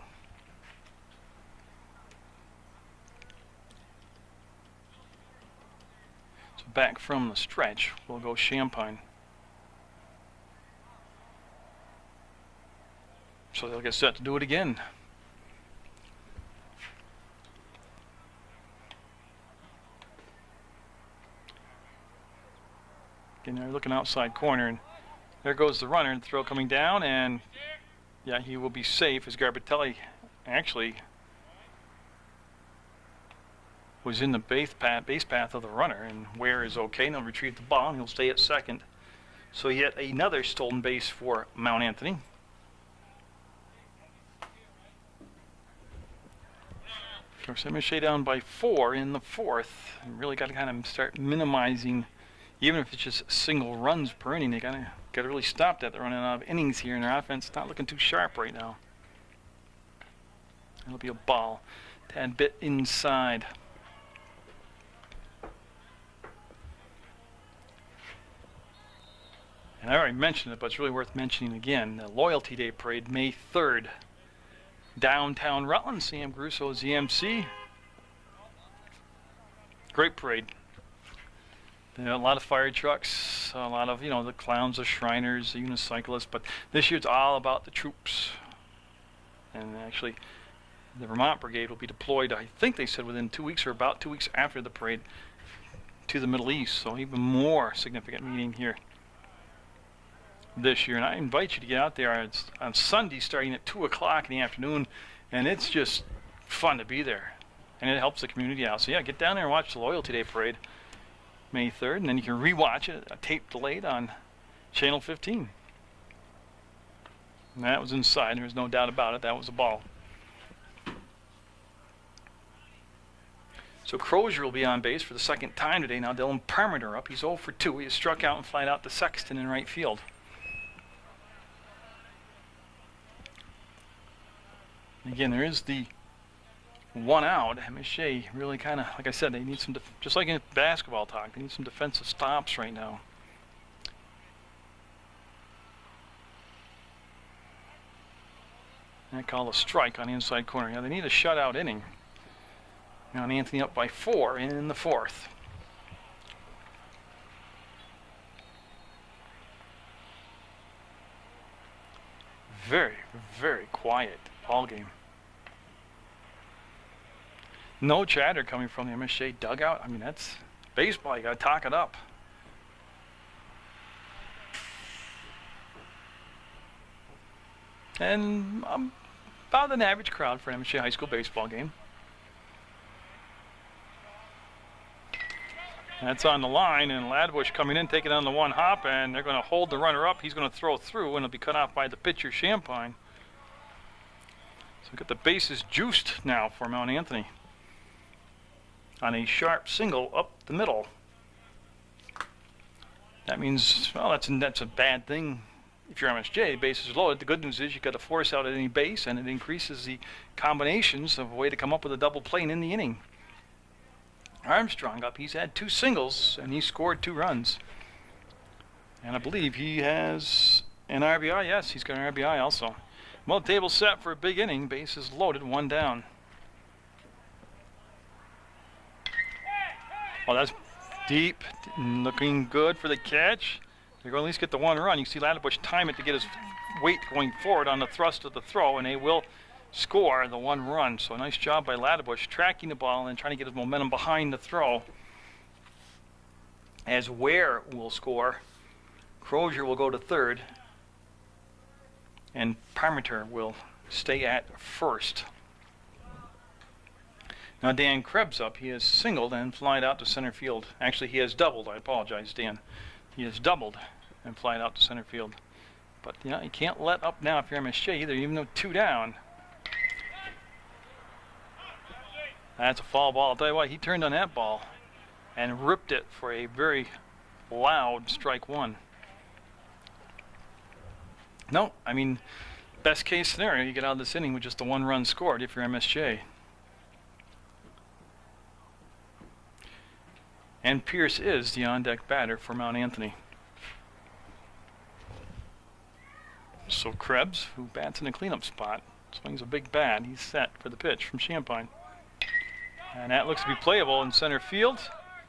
So back from the stretch, we'll go Champagne. So they'll get set to do it again. Again, they're looking outside corner, and there goes the runner, and throw coming down, and yeah, he will be safe as Garbatelli actually was in the base path of the runner, and Ware is okay, and he'll retrieve the ball, and he'll stay at second. So yet another stolen base for Mount Anthony. Of course, MSJ down by 4 in the fourth. You really got to kind of start minimizing, even if it's just single runs per inning. They got to really stop that. They're running out of innings here, and their offense not looking too sharp right now. It'll be a ball, tad bit inside. And I already mentioned it, but it's really worth mentioning again. The Loyalty Day Parade, May 3rd. Downtown Rutland, Sam Grusso is the MC. Great parade. There are a lot of fire trucks, a lot of, the clowns, the Shriners, the unicyclists, but this year it's all about the troops. And actually, the Vermont Brigade will be deployed, I think they said within 2 weeks or about 2 weeks after the parade, to the Middle East. So even more significant meeting here this year. And I invite you to get out there. It's on Sunday starting at 2 o'clock in the afternoon, and it's just fun to be there. And it helps the community out. So yeah, get down there and watch the Loyalty Day Parade, May 3rd, and then you can rewatch it, a tape delayed on Channel 15. And that was inside. There's no doubt about it. That was a ball. So Crozier will be on base for the second time today. Now Dylan Parmenter up. He's 0 for 2. He has struck out and flied out to Sexton in right field. Again, there is the one out. MSJ really kind of, like I said, they need some, just like in basketball talk, they need some defensive stops right now. And I call a strike on the inside corner. Yeah, they need a shutout inning. Now Anthony up by 4 in the fourth. Very, very quiet ball game. No chatter coming from the MSJ dugout. I mean, that's baseball. You got to talk it up. And about an average crowd for an MSJ high school baseball game. That's on the line, and Ladbush coming in, taking on the one hop, and they're going to hold the runner up. He's going to throw through, and it'll be cut off by the pitcher, Champagne. So we got the bases juiced now for Mount Anthony on a sharp single up the middle. That means, well, that's a bad thing. If you're MSJ, bases are loaded. The good news is you got to force out at any base, and it increases the combinations of a way to come up with a double play in the inning. Armstrong up. He's had 2 singles, and he scored 2 runs. And I believe he has an RBI. Yes, he's got an RBI also. Well, the table's set for a big inning. Bases loaded, 1 down. Oh, that's deep. Looking good for the catch. They're going to at least get the 1 run. You see Ladbush time it to get his weight going forward on the thrust of the throw, and they will score the 1 run. So nice job by Ladbush tracking the ball and trying to get his momentum behind the throw. As Ware will score, Crozier will go to third, and Parmenter will stay at first. Now Dan Krebs up. He has singled and flied out to center field. Actually, he has doubled. I apologize, Dan. He has doubled and flied out to center field. But you know, you can't let up now if you're MSJ either, even though 2 down. That's a foul ball. I'll tell you what, he turned on that ball and ripped it for a very loud strike 1. No, I mean, best case scenario, you get out of this inning with just the 1 run scored if you're MSJ. And Pierce is the on-deck batter for Mount Anthony. So Krebs, who bats in the cleanup spot, swings a big bat. He's set for the pitch from Champagne. And that looks to be playable in center field.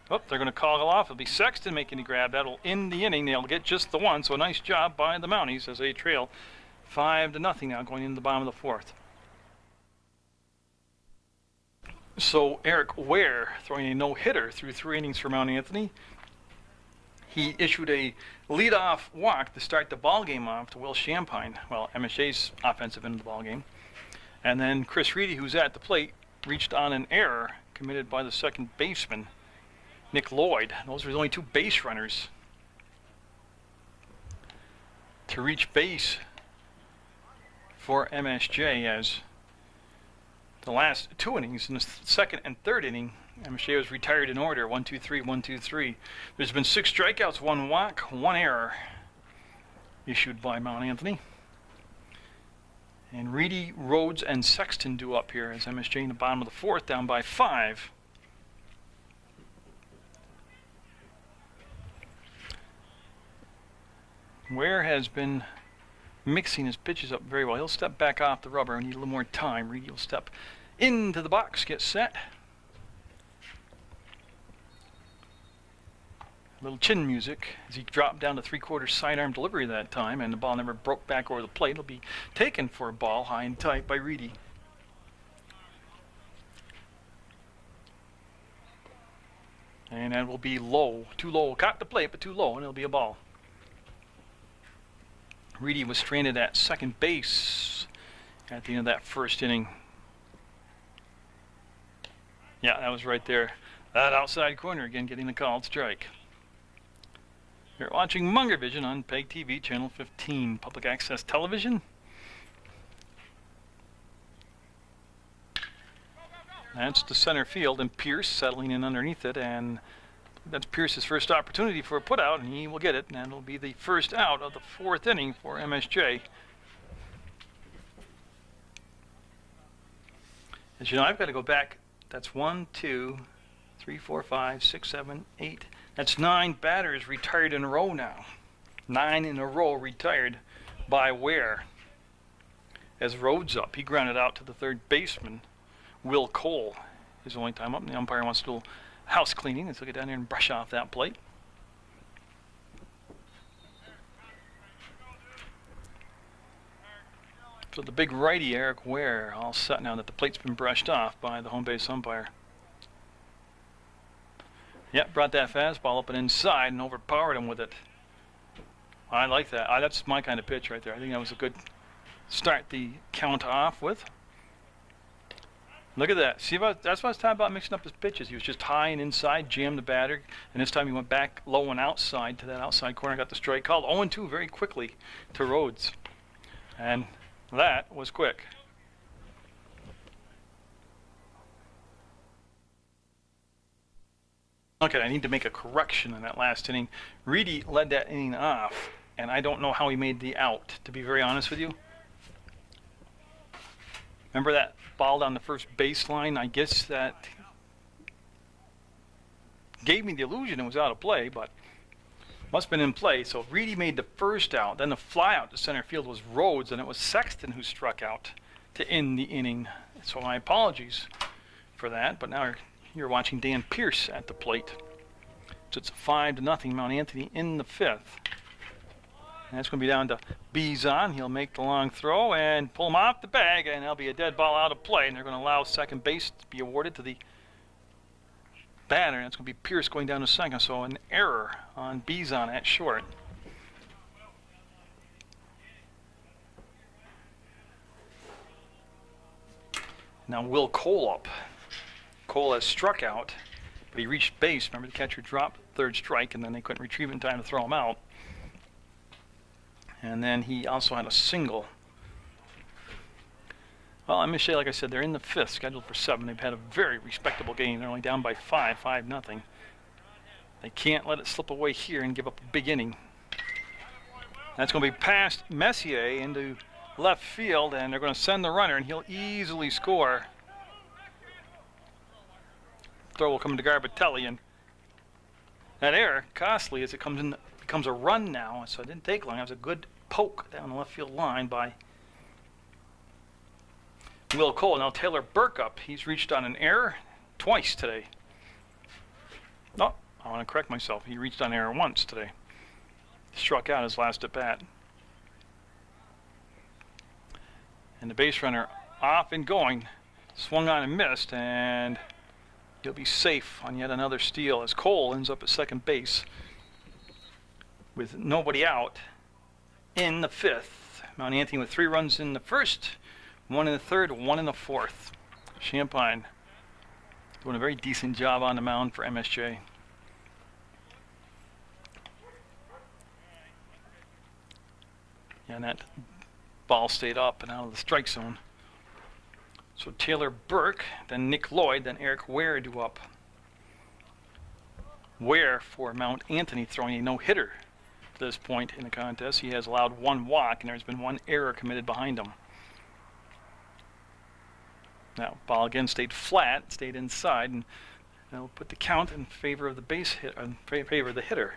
Oh, they're going to call it off. It'll be Sexton making the grab. That'll end the inning. They'll get just the 1. So a nice job by the Mounties as they trail 5-0 now going into the bottom of the 4th. So Eric Ware throwing a no-hitter through 3 innings for Mount Anthony. He issued a leadoff walk to start the ball game off to Will Champagne. Well, MSJ's offensive end of the ball game. And then Chris Reedy, who's at the plate, reached on an error committed by the second baseman, Nick Lloyd. Those were the only 2 base runners to reach base for MSJ, as the last 2 innings, in the second and third inning, MSJ was retired in order, 1-2-3, 1-2-3. There's been 6 strikeouts, 1 walk, 1 error issued by Mount Anthony. And Reedy, Rhodes, and Sexton do up here as MSJ in the bottom of the 4th, down by 5. Ware has been mixing his pitches up very well. He'll step back off the rubber and need a little more time. Reedy will step into the box, get set. A little chin music as he dropped down to 3/4 sidearm delivery that time, and the ball never broke back over the plate. It'll be taken for a ball high and tight by Reedy. And that will be low, too low. Caught the plate, but too low, and it'll be a ball. Reedy was stranded at second base at the end of that 1st inning. Yeah, that was right there. That outside corner again getting the called strike. You're watching Munger Vision on PEGTV, Channel 15, public access television. That's the center field, and Pierce settling in underneath it, and that's Pierce's first opportunity for a putout, and he will get it, and it'll be the first out of the 4th inning for MSJ. As you know, I've got to go back. That's 1, 2, 3, 4, 5, 6, 7, 8. That's 9 batters retired in a row now. 9 in a row retired by Ware. As Rhodes up, he grounded out to the 3rd baseman, Will Cole. His only time up, and the umpire wants to do house cleaning, so get down there and brush off that plate. So the big righty, Eric Ware, all set now that the plate's been brushed off by the home base umpire. Yep, brought that fastball up and inside and overpowered him with it. I like that. That's my kind of pitch right there. I think that was a good start the count off with. Look at that. See, that's what I was talking about mixing up his pitches. He was just high and inside, jammed the batter, and this time he went back low and outside to that outside corner, got the strike called. 0-2 very quickly to Rhodes. And that was quick. Okay, I need to make a correction in that last inning. Reedy led that inning off, and I don't know how he made the out, to be very honest with you. Remember that ball down the first baseline? I guess that gave me the illusion it was out of play, but must have been in play. So Reedy made the first out. Then the fly out to center field was Rhodes, and it was Sexton who struck out to end the inning. So my apologies for that, but now you're watching Dan Pierce at the plate. So it's 5-0 Mount Anthony in the fifth. And that's going to be down to Bizon. He'll make the long throw and pull him off the bag, and there'll be a dead ball out of play, and they're going to allow second base to be awarded to the batter, and it's going to be Pierce going down to second. So an error on Bizon at short. Now Will Cole up. Cole has struck out, but he reached base. Remember, the catcher dropped third strike, and then they couldn't retrieve it in time to throw him out. And then he also had a single. Well, MSJ, like I said, they're in the fifth, scheduled for 7. They've had a very respectable game. They're only down by 5-0. They can't let it slip away here and give up a big inning. That's going to be past Messier into left field, and they're going to send the runner, and he'll easily score. Throw will come to Garbatelli, and that error, costly as it becomes a run now, so it didn't take long. It was a good poke down the left field line by Will Cole. Now Taylor Burke up. He's reached on an error twice today. No, I want to correct myself. He reached on error once today. Struck out his last at bat. And the base runner off and going. Swung on and missed, and he'll be safe on yet another steal as Cole ends up at second base with nobody out in the fifth. Mount Anthony with 3 runs in the first, 1 in the third, 1 in the fourth. Champagne doing a very decent job on the mound for MSJ. Yeah, and that ball stayed up and out of the strike zone. So Taylor Burke, then Nick Lloyd, then Eric Ware do up. Ware for Mount Anthony throwing a no-hitter to this point in the contest. He has allowed 1 walk, and there's been 1 error committed behind him. Now, ball again stayed flat, stayed inside, and that'll put the count in favor of the base hit, in favor of the hitter.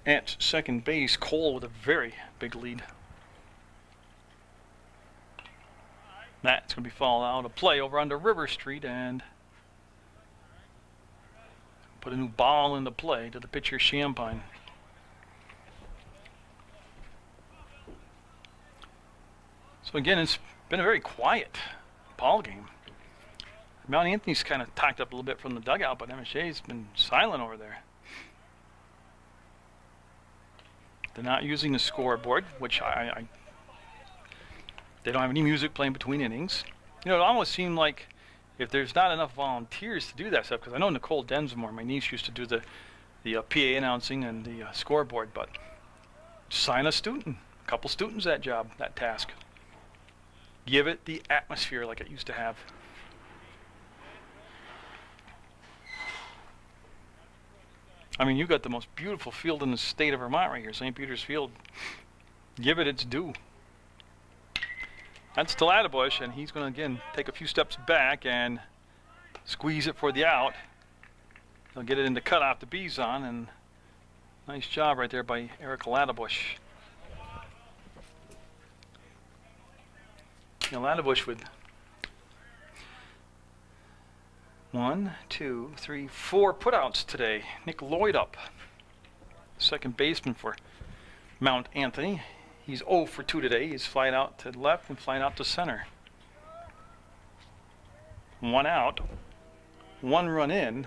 At second base, Cole with a very big lead. That's going to be fouled out of play over onto River Street, and put a new ball into play to the pitcher Champagne. So again, it's been a very quiet ball game. Mount Anthony's kind of talked up a little bit from the dugout, but MSJ's been silent over there. They're not using the scoreboard, which they don't have any music playing between innings. You know, it almost seemed like if there's not enough volunteers to do that stuff, because I know Nicole Densmore, my niece, used to do the PA announcing and the scoreboard, but sign a student, a couple students that job, that task. Give it the atmosphere like it used to have. I mean, you've got the most beautiful field in the state of Vermont right here, St. Peter's Field. Give it its due. That's Talatabush, and he's going to, again, take a few steps back and squeeze it for the out. He'll get it into cutoff to Bizon, and nice job right there by Eric Latabush. You know, Latabush with 1, 2, 3, 4 putouts today. Nick Lloyd up, second baseman for Mount Anthony. He's 0 for 2 today. He's flying out to left and flying out to center. 1 out, 1 run in,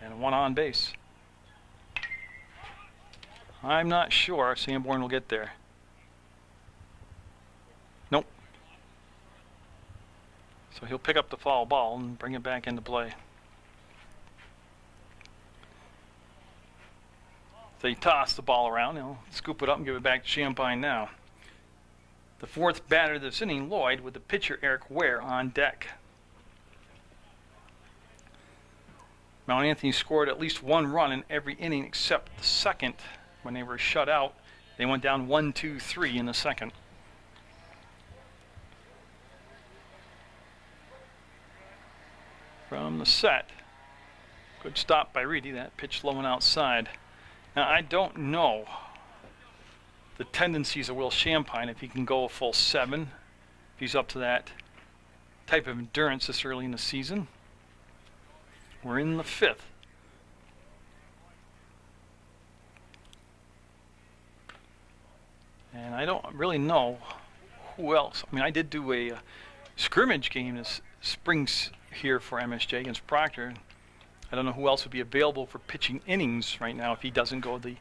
and 1 on base. I'm not sure Sanborn will get there. So he'll pick up the foul ball and bring it back into play. They toss the ball around. He'll scoop it up and give it back to Champagne now. The fourth batter this inning, Lloyd, with the pitcher Eric Ware on deck. Mount Anthony scored at least one run in every inning except the second when they were shut out. They went down 1-2-3 in the second. From the set, good stop by Reedy. That pitch low and outside. Now I don't know the tendencies of Will Champagne, if he can go a full 7, if he's up to that type of endurance this early in the season. We're in the 5th. And I don't really know who else. I mean, I did do a scrimmage game this spring here for MSJ against Proctor. I don't know who else would be available for pitching innings right now if he doesn't go the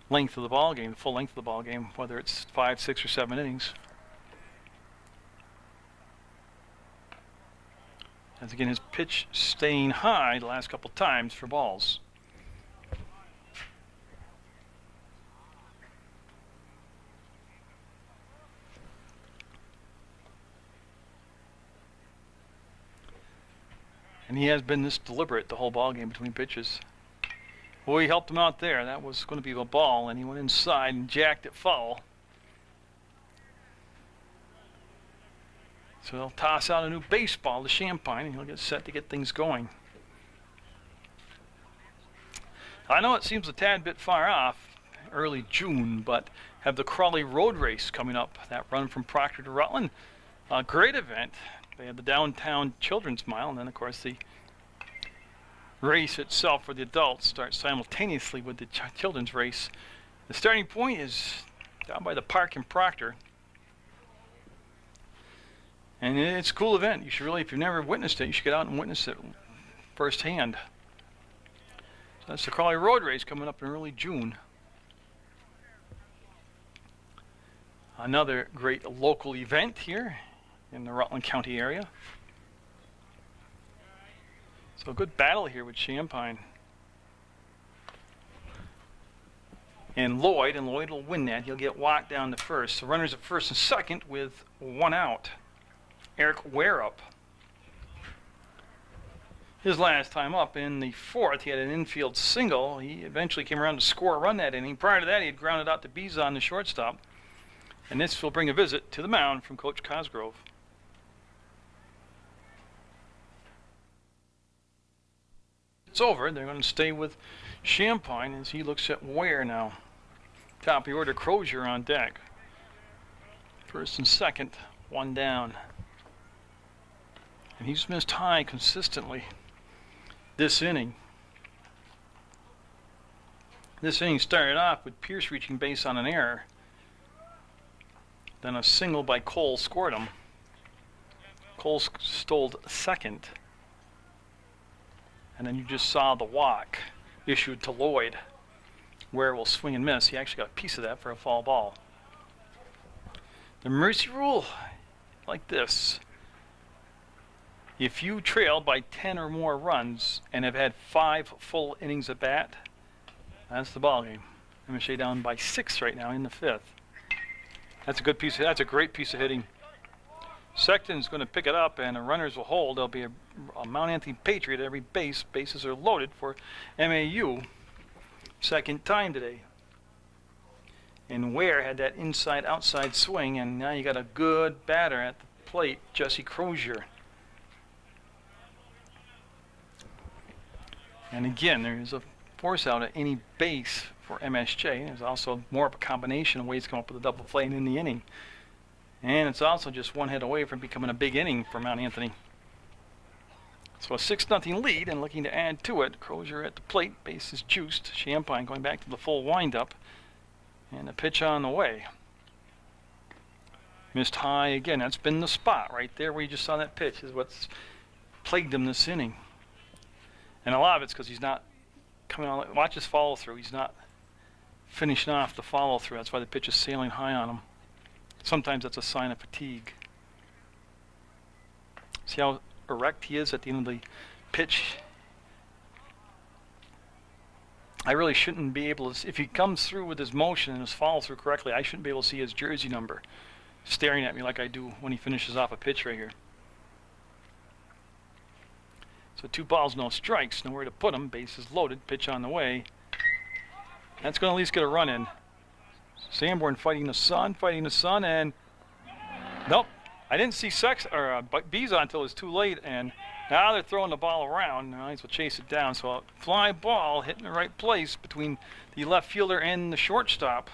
length of the ball game, the full length of the ball game, whether it's 5, 6, or 7 innings. As again, his pitch staying high the last couple times for balls. And he has been this deliberate the whole ball game between pitches. Well, he helped him out there. That was going to be a ball, and he went inside and jacked it foul. So they'll toss out a new baseball to Champagne, and he'll get set to get things going. I know it seems a tad bit far off, early June, but have the Crawley Road Race coming up. That run from Proctor to Rutland. A great event. They have the downtown Children's Mile, and then, of course, the race itself for the adults starts simultaneously with the children's race. The starting point is down by the park in Proctor. And it's a cool event. You should really, if you've never witnessed it, you should get out and witness it firsthand. So that's the Crawley Road Race coming up in early June. Another great local event here in the Rutland County area. So a good battle here with Champagne. And Lloyd will win that. He'll get walked down to first. So runners at first and second with 1 out. Eric Ware up. His last time up in the 4th, he had an infield single. He eventually came around to score a run that inning. Prior to that, he had grounded out to Bizon, the shortstop. And this will bring a visit to the mound from Coach Cosgrove. It's over. They're going to stay with Champagne as he looks at Ware now. Top of the order, Crozier on deck. First and second, 1 down. And he's missed high consistently this inning. This inning started off with Pierce reaching base on an error. Then a single by Cole scored him. Cole stole second. And then you just saw the walk issued to Lloyd. Ware will swing and miss. He actually got a piece of that for a foul ball. The mercy rule, like this. If you trail by 10 or more runs and have had 5 full innings at bat, that's the ball game. MSJ down by 6 right now in the 5th. That's a great piece of hitting. Sexton's going to pick it up, and the runners will hold. There'll be a Mount Anthony Patriot at every base. Bases are loaded for MAU. Second time today. And Ware had that inside-outside swing, and now you got a good batter at the plate, Jesse Crozier. And again, there is a force out at any base for MSJ. There's also more of a combination of ways to come up with a double play in the inning. And it's also just 1 hit away from becoming a big inning for Mount Anthony. So a 6-0 lead, and looking to add to it. Crozier at the plate, base is juiced. Champagne going back to the full windup. And a pitch on the way. Missed high again. That's been the spot right there where you just saw that pitch, is what's plagued him this inning. And a lot of it's because he's not coming on. Watch his follow through. He's not finishing off the follow through. That's why the pitch is sailing high on him. Sometimes that's a sign of fatigue. See how erect he is at the end of the pitch? I really shouldn't be able to, if he comes through with his motion and his follow through correctly, I shouldn't be able to see his jersey number staring at me like I do when he finishes off a pitch right here. So 2 balls, no strikes, nowhere to put him. Bases loaded, pitch on the way. That's going to at least get a run in. Sanborn fighting the sun, and nope. I didn't see Bizon until it was too late, and now they're throwing the ball around. Now he's will chase it down. So a fly ball hitting the right place between the left fielder and the shortstop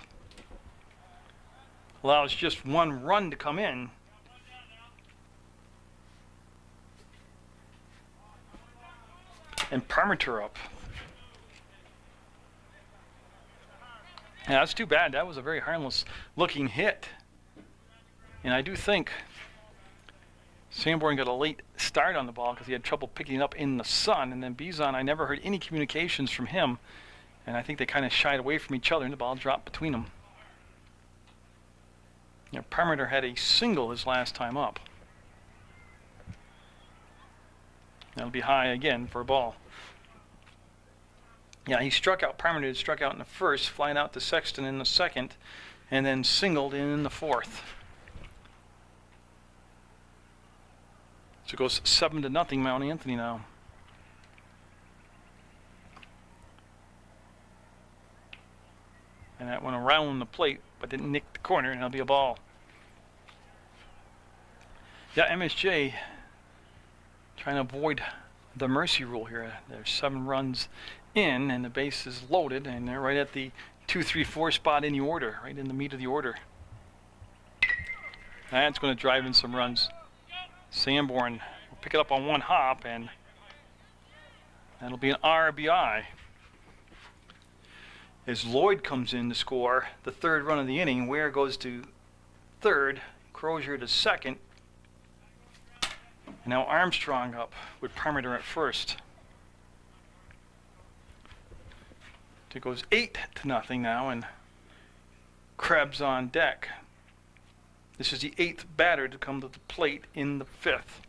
allows just 1 run to come in. And Parmenter up. Yeah, that's too bad. That was a very harmless looking hit. And I do think Sanborn got a late start on the ball because he had trouble picking it up in the sun. And then Bizon, I never heard any communications from him. And I think they kind of shied away from each other and the ball dropped between them. You know, Parmenter had a single his last time up. That'll be high again for a ball. Yeah, he struck out. Parmenter struck out in the first, flying out to Sexton in the second, and then singled in the fourth. So it goes 7-0 Mount Anthony now. And that went around the plate, but didn't nick the corner, and it'll be a ball. Yeah, MSJ trying to avoid the mercy rule here. There's 7 runs in, and the base is loaded, and they're right at the 2, 3, 4 spot in the order, right in the meat of the order. That's going to drive in some runs. Sanborn will pick it up on 1 hop, and that'll be an RBI. As Lloyd comes in to score the 3rd run of the inning, Ware goes to 3rd, Crozier to 2nd, and now Armstrong up with Parmenter at 1st. It goes 8-0 now, and Krebs on deck. This is the 8th batter to come to the plate in the 5th.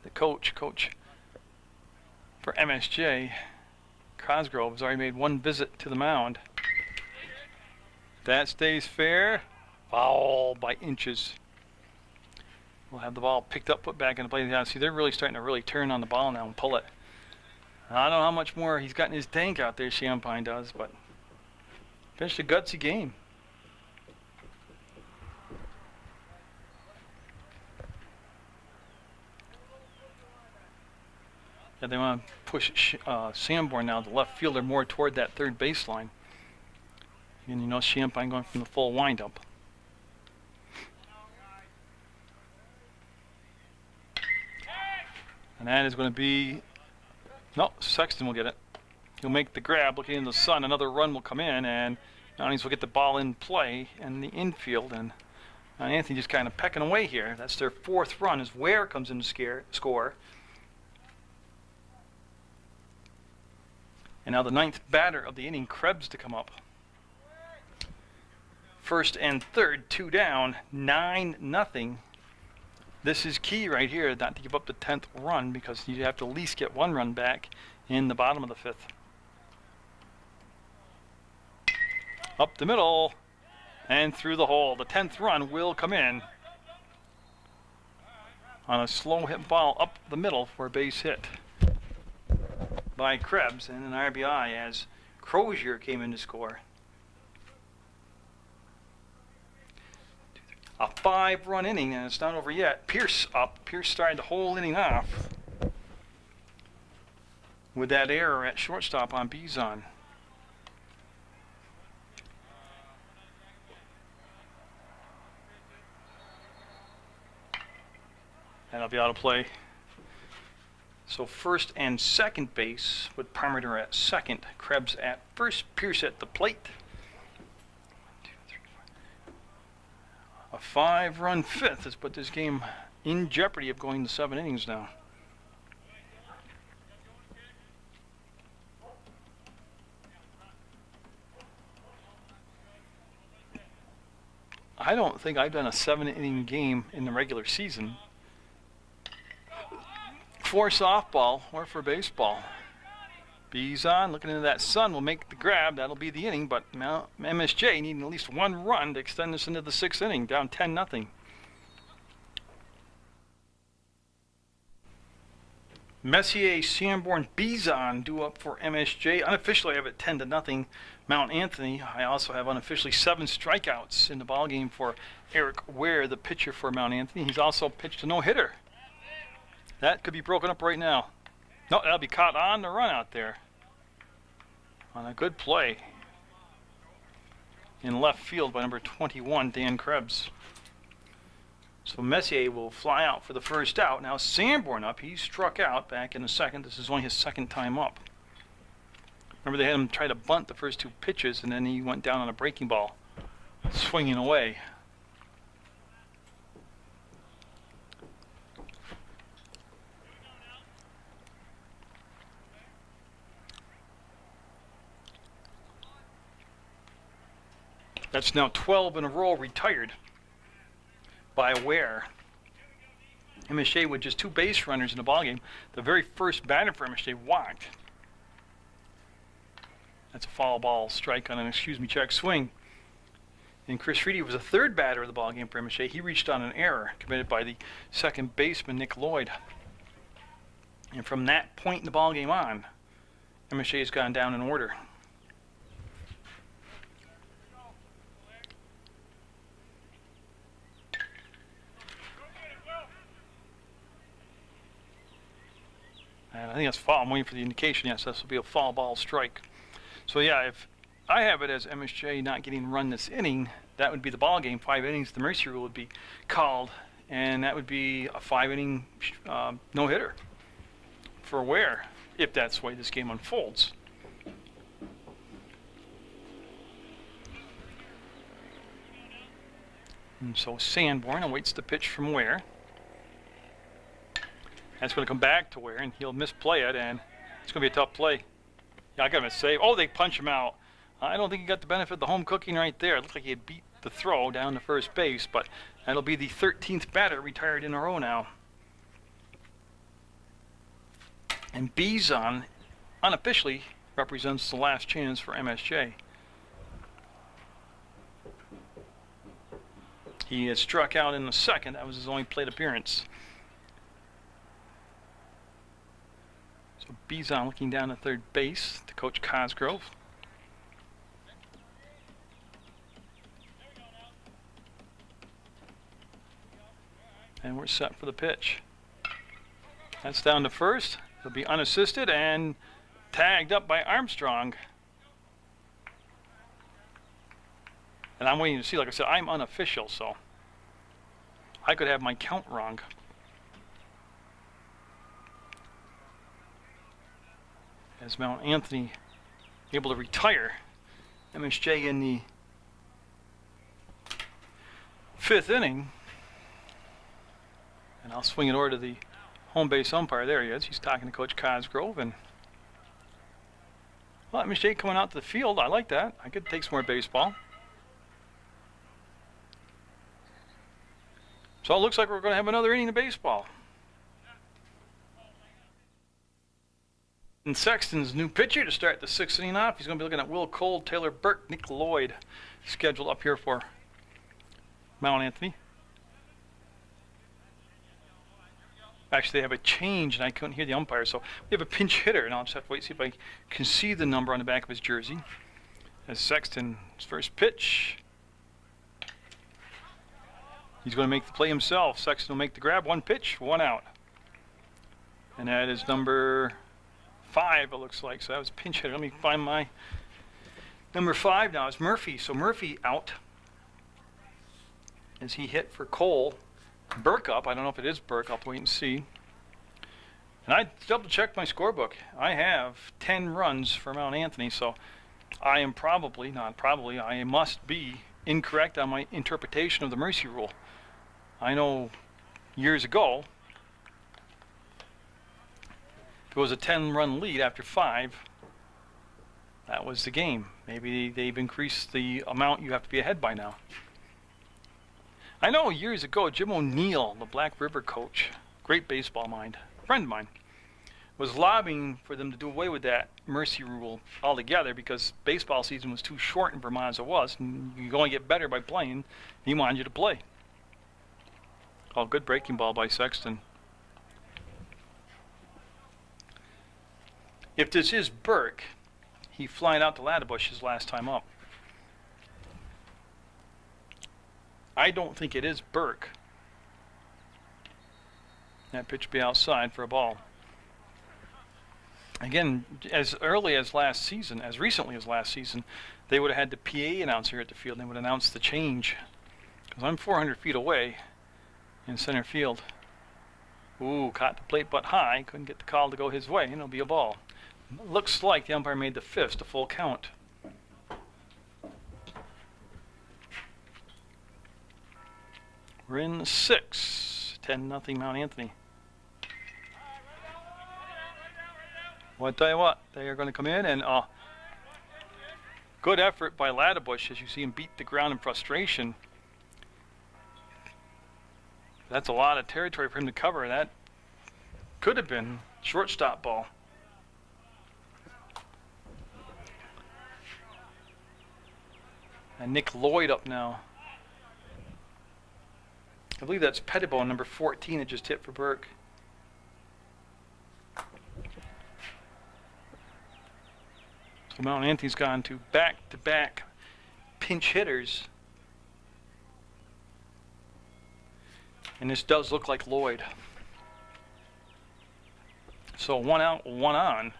The coach for MSJ, Cosgrove, has already made 1 visit to the mound. That stays fair. Foul by inches. We'll have the ball picked up, put back in the plate. Yeah, see, they're really starting to turn on the ball now and pull it. I don't know how much more he's got in his tank out there, Champagne does, but finished a gutsy game. Yeah, they want to push Sanborn now, the left fielder, more toward that 3rd baseline. And you know, Champagne going from the full windup. And that is going to be, no, Sexton will get it. He'll make the grab, looking in the sun. Another run will come in, and Mounties will get the ball in play in the infield. And Anthony just kind of pecking away here. That's their 4th run as Ware comes in to score. And now the 9th batter of the inning, Krebs, to come up. 1st and 3rd, 2 down, 9-0. This is key right here, not to give up the 10th run, because you have to at least get 1 run back in the bottom of the 5th. Up the middle and through the hole. The 10th run will come in on a slow hit ball up the middle for a base hit by Krebs, and an RBI as Crozier came in to score. A 5-run inning, and it's not over yet. Pierce up. Pierce started the whole inning off with that error at shortstop on Bizon. That'll be out of play. So 1st and 2nd base with Parmenter at 2nd, Krebs at 1st, Pierce at the plate. A 5-run 5th has put this game in jeopardy of going to 7 innings now. I don't think I've done a 7-inning game in the regular season for softball or for baseball. Bees on, looking into that sun, will make the grab. That'll be the inning, but MSJ needing at least one run to extend this into the 6th inning, down 10-0. Messier, Sanborn, Bizon due up for MSJ. Unofficially, I have it 10-0. Mount Anthony. I also have unofficially 7 strikeouts in the ballgame for Eric Ware, the pitcher for Mount Anthony. He's also pitched a no-hitter. That could be broken up right now. No, that'll be caught on the run out there. On a good play in left field by number 21, Dan Krebs. So Messier will fly out for the first out. Now Sanborn up. He struck out back in the 2nd. This is only his 2nd time up. Remember, they had him try to bunt the first 2 pitches, and then he went down on a breaking ball, swinging away. That's now 12 in a row retired by Ware. MSJ with just 2 base runners in the ballgame. The very first batter for MSJ walked. That's a foul ball strike on an check swing. And Chris Reedy was the 3rd batter of the ballgame for MSJ. He reached on an error committed by the 2nd baseman, Nick Lloyd. And from that point in the ballgame on, MSJ has gone down in order. I think that's foul. I'm waiting for the indication. Yes, this will be a foul ball strike. So yeah, if I have it as MSJ not getting run this inning, that would be the ball game. 5 innings. The mercy rule would be called, and that would be a 5-inning no-hitter for Ware, if that's the way this game unfolds. And so Sanborn awaits the pitch from Ware. That's going to come back to Ware, and he'll misplay it, and it's going to be a tough play. Yeah, I got him a save. Oh, they punch him out. I don't think he got the benefit of the home cooking right there. It looked like he had beat the throw down to first base, but that'll be the 13th batter retired in a row now. And Bizon unofficially represents the last chance for MSJ. He had struck out in the 2nd. That was his only plate appearance. So Bizon looking down at 3rd base to Coach Cosgrove. And we're set for the pitch. That's down to first. It'll be unassisted and tagged up by Armstrong. And I'm waiting to see. Like I said, I'm unofficial, so I could have my count wrong. As Mount Anthony able to retire MSJ in the 5th inning. And I'll swing it over to the home base umpire. There he is. He's talking to Coach Cosgrove. And well, MSJ coming out to the field. I like that. I could take some more baseball. So it looks like we're going to have another inning of baseball. And Sexton's new pitcher to start the 6th inning off. He's going to be looking at Will Cole, Taylor Burke, Nick Lloyd, scheduled up here for Mount Anthony. Actually, they have a change, and I couldn't hear the umpire, so we have a pinch hitter, and I'll just have to wait and see if I can see the number on the back of his jersey. As Sexton's first pitch. He's going to make the play himself. Sexton will make the grab. 1 pitch, 1 out. And that is number 5, it looks like. So that was pinch hitter. Let me find my number 5 now. It's Murphy. So Murphy out as he hit for Cole. Burke up. I don't know if it is Burke. I'll have to wait and see. And I double-checked my scorebook. I have 10 runs for Mount Anthony, so I am probably, not probably, I must be incorrect on my interpretation of the mercy rule. I know years ago, if it was a 10-run lead after 5, that was the game. Maybe they've increased the amount you have to be ahead by now. I know years ago, Jim O'Neill, the Black River coach, great baseball mind, friend of mine, was lobbying for them to do away with that mercy rule altogether because baseball season was too short in Vermont as it was, and you only get better by playing. He wanted you to play. Oh, good breaking ball by Sexton. If this is Burke, he flying out to Ladderbush his last time up. I don't think it is Burke. That pitch will be outside for a ball. Again, as early as last season, as recently as last season, they would have had the PA announcer at the field and they would announce the change. Because I'm 400 feet away in center field. Ooh, caught the plate but high. Couldn't get the call to go his way, and it'll be a ball. Looks like the umpire made the fist a full count. We're in 6. 10-0 Mount Anthony. Well, I tell you what, they are going to come in and good effort by Ladderbush as you see him beat the ground in frustration. That's a lot of territory for him to cover. That could have been shortstop ball. And Nick Lloyd up now. I believe that's Pettibone, number 14, that just hit for Burke. So Mount Anthony's gone to back-to-back pinch hitters. And this does look like Lloyd. So 1 out, 1 on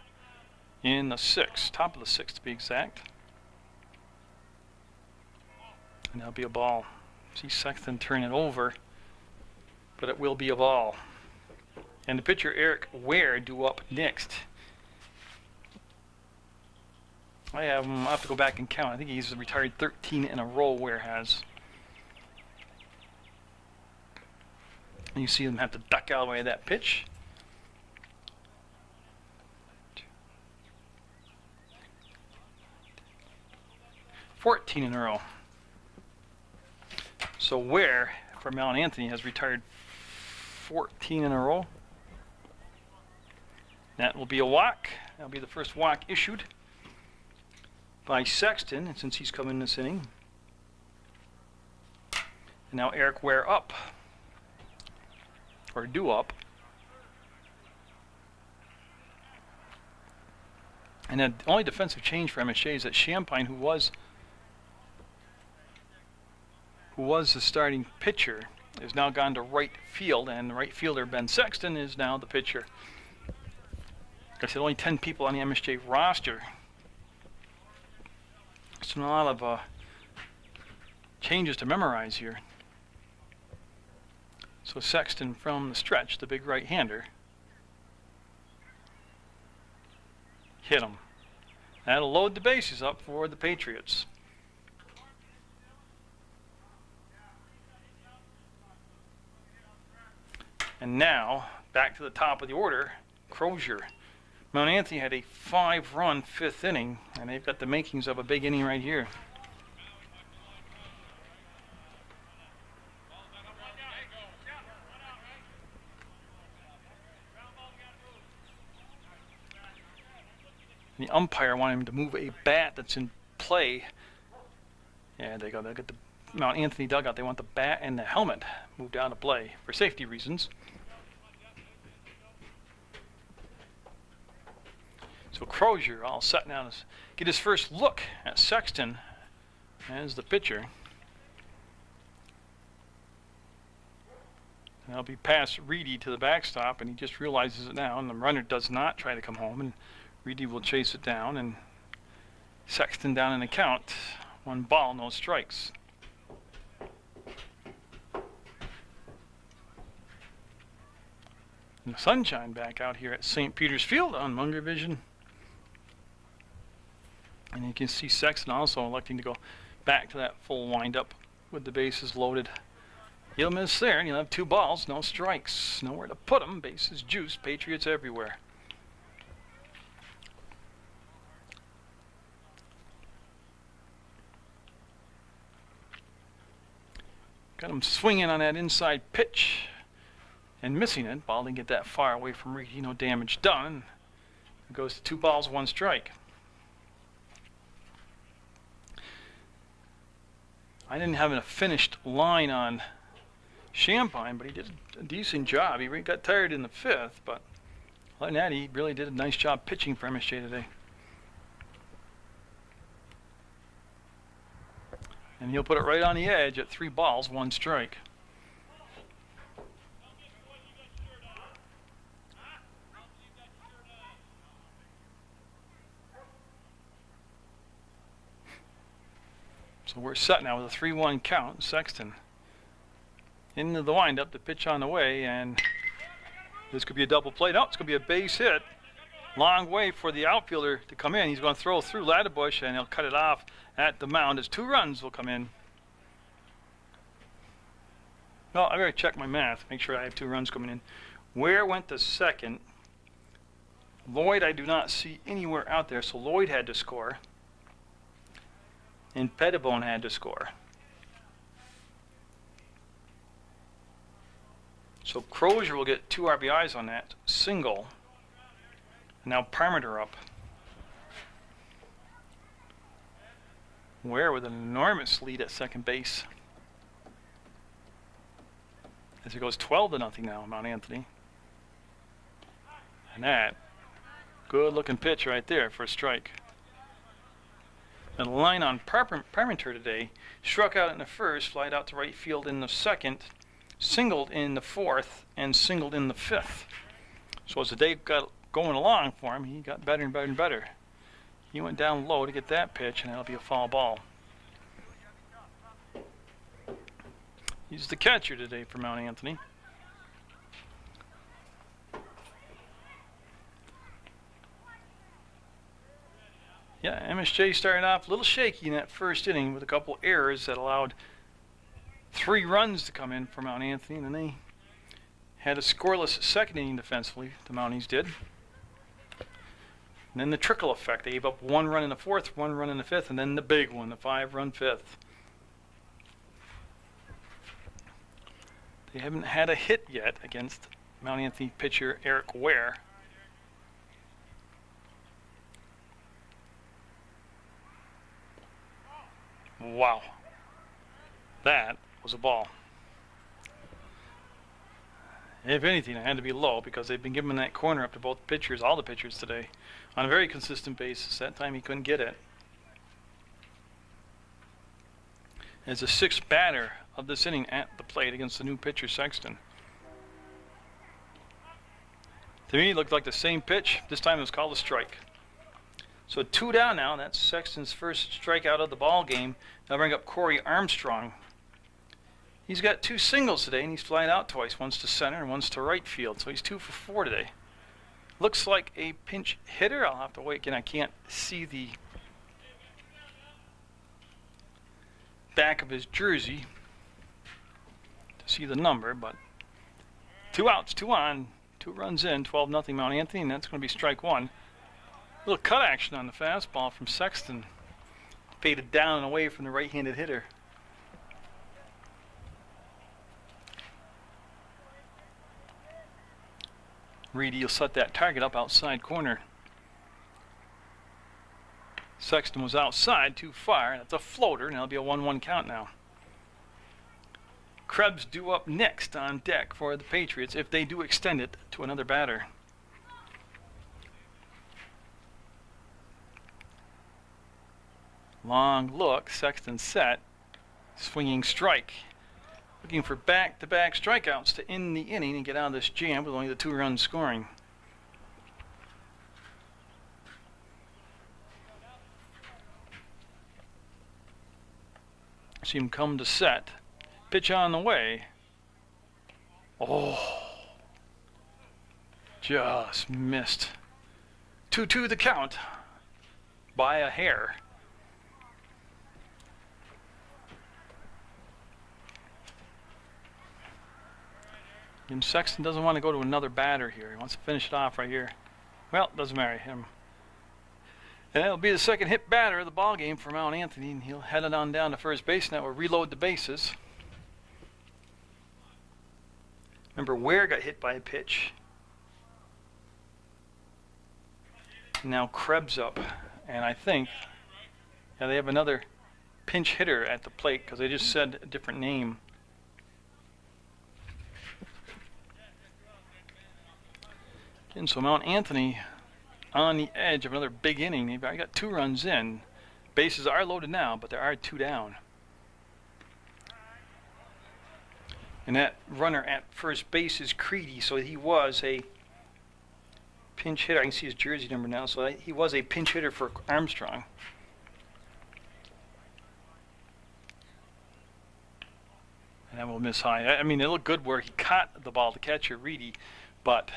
in the 6th, top of the 6th to be exact. And that'll be a ball. See Sexton turn it over, but it will be a ball. And the pitcher Eric Ware due up next. I'll have to go back and count. I think he's retired 13 in a row, Ware has. And you see him have to duck out of the way of that pitch. $14 in a row. So Ware for Mount Anthony has retired 14 in a row. That will be a walk. That'll be the first walk issued by Sexton, and since he's come in this inning. And now Eric Ware up, or due up. And the only defensive change for MSJ is that Champagne, who was the starting pitcher, is now gone to right field, and the right fielder Ben Sexton is now the pitcher. Like I said, only 10 people on the MSJ roster. So a lot of changes to memorize here. So Sexton from the stretch, the big right-hander, hit him. That'll load the bases up for the Patriots. And now, back to the top of the order, Crozier. Mount Anthony had a 5-run 5th inning, and they've got the makings of a big inning right here. The umpire wanted him to move a bat that's in play. Yeah, they go. They got the Mount Anthony dugout. They want the bat and the helmet moved out of play for safety reasons. So Crozier all set now to get his first look at Sexton as the pitcher. And that'll be past Reedy to the backstop, and he just realizes it now, and the runner does not try to come home, and Reedy will chase it down, and Sexton down in the count. 1 ball, no strikes. And the sunshine back out here at St. Peter's Field on Munger Vision. And you can see Sexton also electing to go back to that full windup with the bases loaded. He'll miss there, and you'll have 2 balls, no strikes. Nowhere to put them. Bases juiced. Patriots everywhere. Got him swinging on that inside pitch and missing it. Ball didn't get that far away from Reedy. No damage done. It goes to 2 balls, 1 strike. I didn't have a finished line on Champagne, but he did a decent job. He got tired in the 5th, but other than that, he really did a nice job pitching for MSJ today. And he'll put it right on the edge at 3 balls, 1 strike. So we're set now with a 3-1 count. Sexton into the windup, the pitch on the way, and this could be a double play. No, it's going to be a base hit. Long way for the outfielder to come in. He's going to throw through Ladderbush, and he'll cut it off at the mound as 2 runs will come in. Well, I better check my math, make sure I have 2 runs coming in. Where went the second? Lloyd I do not see anywhere out there, so Lloyd had to score. And Pettibone had to score. So Crozier will get 2 RBIs on that single. Now Parmenter up. Ware with an enormous lead at second base. As it goes 12-0 now, Mount Anthony. And that, good looking pitch right there for a strike. And the line on Parmenter today, struck out in the 1st, flied out to right field in the 2nd, singled in the 4th, and singled in the 5th. So as the day got going along for him, he got better and better and better. He went down low to get that pitch, and that'll be a foul ball. He's the catcher today for Mount Anthony. Yeah, MSJ started off a little shaky in that 1st inning with a couple errors that allowed 3 runs to come in for Mount Anthony, and then they had a scoreless 2nd inning defensively, the Mounties did. And then the trickle effect. They gave up 1 run in the 4th, 1 run in the 5th, and then the big one, the 5-run 5th. They haven't had a hit yet against Mount Anthony pitcher Eric Ware. Wow. That was a ball. If anything, it had to be low because they've been giving that corner up to both pitchers, all the pitchers today, on a very consistent basis. That time he couldn't get it. As the 6th batter of this inning at the plate against the new pitcher Sexton. To me, it looked like the same pitch. This time it was called a strike. So 2 down now. That's Sexton's 1st strikeout of the ball game. They'll bring up Corey Armstrong. He's got 2 singles today, and he's flying out twice. Once to center and once to right field. So he's 2 for 4 today. Looks like a pinch hitter. I'll have to wait again. I can't see the back of his jersey to see the number, but 2 outs, 2 on, 2 runs in, 12-0 Mount Anthony, and that's going to be strike 1. Little cut action on the fastball from Sexton. Faded down and away from the right-handed hitter. Reedy will set that target up outside corner. Sexton was outside too far. That's a floater, and that'll be a 1-1 count now. Krebs due up next on deck for the Patriots if they do extend it to another batter. Long look, Sexton set, swinging strike. Looking for back-to-back strikeouts to end the inning and get out of this jam with only the 2 runs scoring. See him come to set. Pitch on the way. Oh. Just missed. 2-2 the count. By a hair. And Sexton doesn't want to go to another batter here. He wants to finish it off right here. Well, doesn't matter him. And that'll be the 2nd hit batter of the ball game for Mount Anthony, and he'll head it on down to first base. Now we'll reload the bases. Remember, Ware got hit by a pitch. Now Krebs up, and I think they have another pinch hitter at the plate because they just said a different name. And so Mount Anthony on the edge of another big inning. They've already got 2 runs in. Bases are loaded now, but there are 2 down. And that runner at first base is Creedy, so he was a pinch hitter. I can see his jersey number now, so he was a pinch hitter for Armstrong. And that will miss high. I mean, it looked good where he caught the ball, the catcher, Reedy, but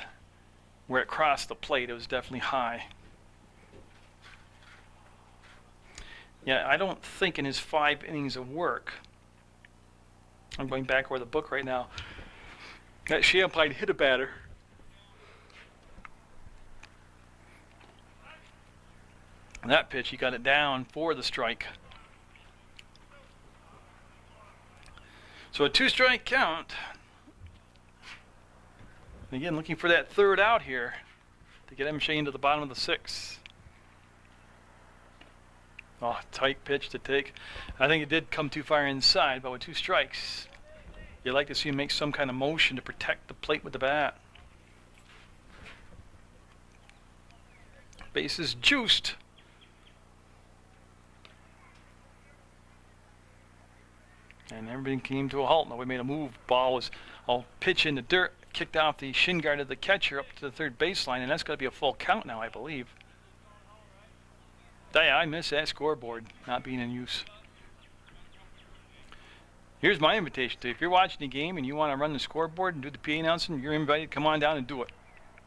where it crossed the plate, it was definitely high. Yeah, I don't think in his 5 innings of work, I'm going back over the book right now, that Champagne hit a batter. And that pitch, he got it down for the strike. So a 2-strike count. And again, looking for that 3rd out here to get MSJ into the bottom of the 6th. Oh, tight pitch to take. I think it did come too far inside, but with 2 strikes, you like to see him make some kind of motion to protect the plate with the bat. Base is juiced. And everything came to a halt. Nobody made a move. Ball was all pitch in the dirt, kicked off the shin guard of the catcher up to the 3rd baseline, and that's got to be a full count now, I believe. Yeah, I miss that scoreboard not being in use. Here's my invitation to you. If you're watching the game and you want to run the scoreboard and do the PA announcement, you're invited. Come on down and do it.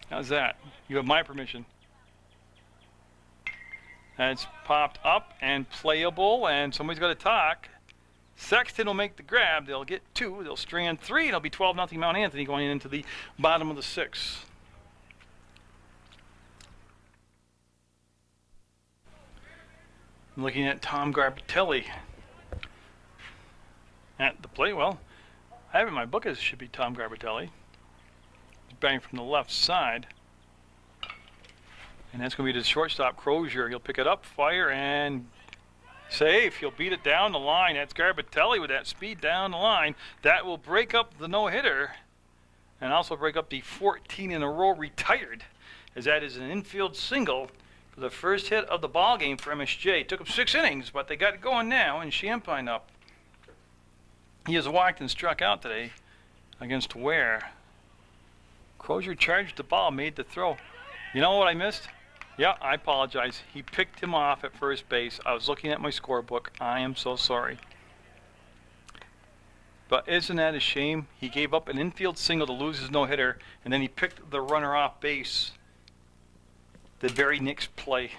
How's that? You have my permission. That's popped up and playable, and somebody's got to talk. Sexton will make the grab. They'll get 2. They'll strand 3. And it'll be 12-0 Mount Anthony going into the bottom of the 6th. I'm looking at Tom Garbitelli at the plate. Well, I have it in my book as it should be Tom Garbitelli. He's batting from the left side. And that's going to be the shortstop, Crozier. He'll pick it up, fire, and safe. He'll beat it down the line. That's Garbitelli with that speed down the line. That will break up the no-hitter and also break up the 14 in a row retired, as that is an infield single for the first hit of the ball game for MSJ. Took them 6 innings, but they got it going now, and Champagne up. He has walked and struck out today against Ware. Crozier charged the ball, made the throw. You know what I missed? Yeah, I apologize. He picked him off at first base. I was looking at my scorebook. I am so sorry. But isn't that a shame? He gave up an infield single to lose his no-hitter, and then he picked the runner off base the very next play.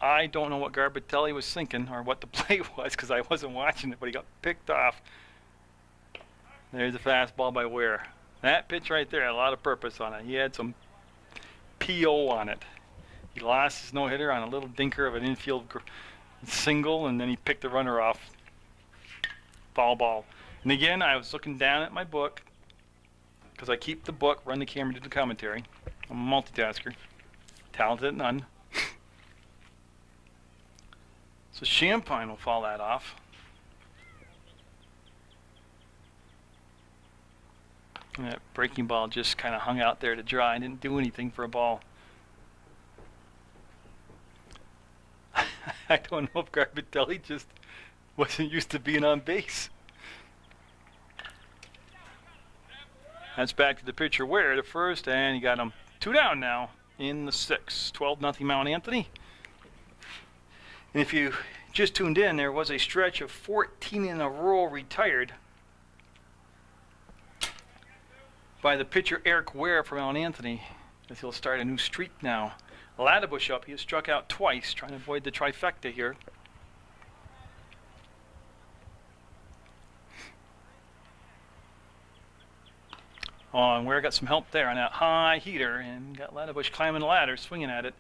I don't know what Garbitelli was thinking or what the play was because I wasn't watching it, but he got picked off. There's a fastball by Ware. That pitch right there had a lot of purpose on it. He had some PO on it. He lost his no-hitter on a little dinker of an infield single, and then he picked the runner off. Foul ball. And again, I was looking down at my book because I keep the book, run the camera, do the commentary. I'm a multitasker. Talented at none. So Champagne will fall that off. And that breaking ball just kind of hung out there to dry and didn't do anything for a ball. I don't know if Garbitelli just wasn't used to being on base. That's back to the pitcher Ware to first, and he got him 2 down now in the 6th. 12-0 Mount Anthony. And if you just tuned in, there was a stretch of 14 in a row retired by the pitcher Eric Ware from Mount Anthony, as he'll start a new streak now. Ladderbush up. He has struck out twice, trying to avoid the trifecta here. Oh, and Ware got some help there on that high heater and got Ladderbush climbing the ladder, swinging at it.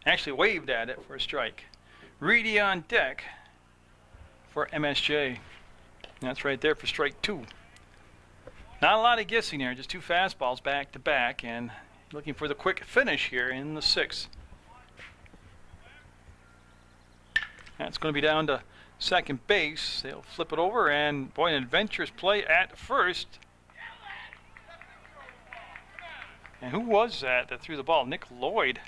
Actually waved at it for a strike. Reedy on deck for MSJ. And that's right there for strike 2. Not a lot of guessing there, just two fastballs back to back, and looking for the quick finish here in the 6th. That's going to be down to second base. They'll flip it over, and boy, an adventurous play at first. And who was that threw the ball? Nick Lloyd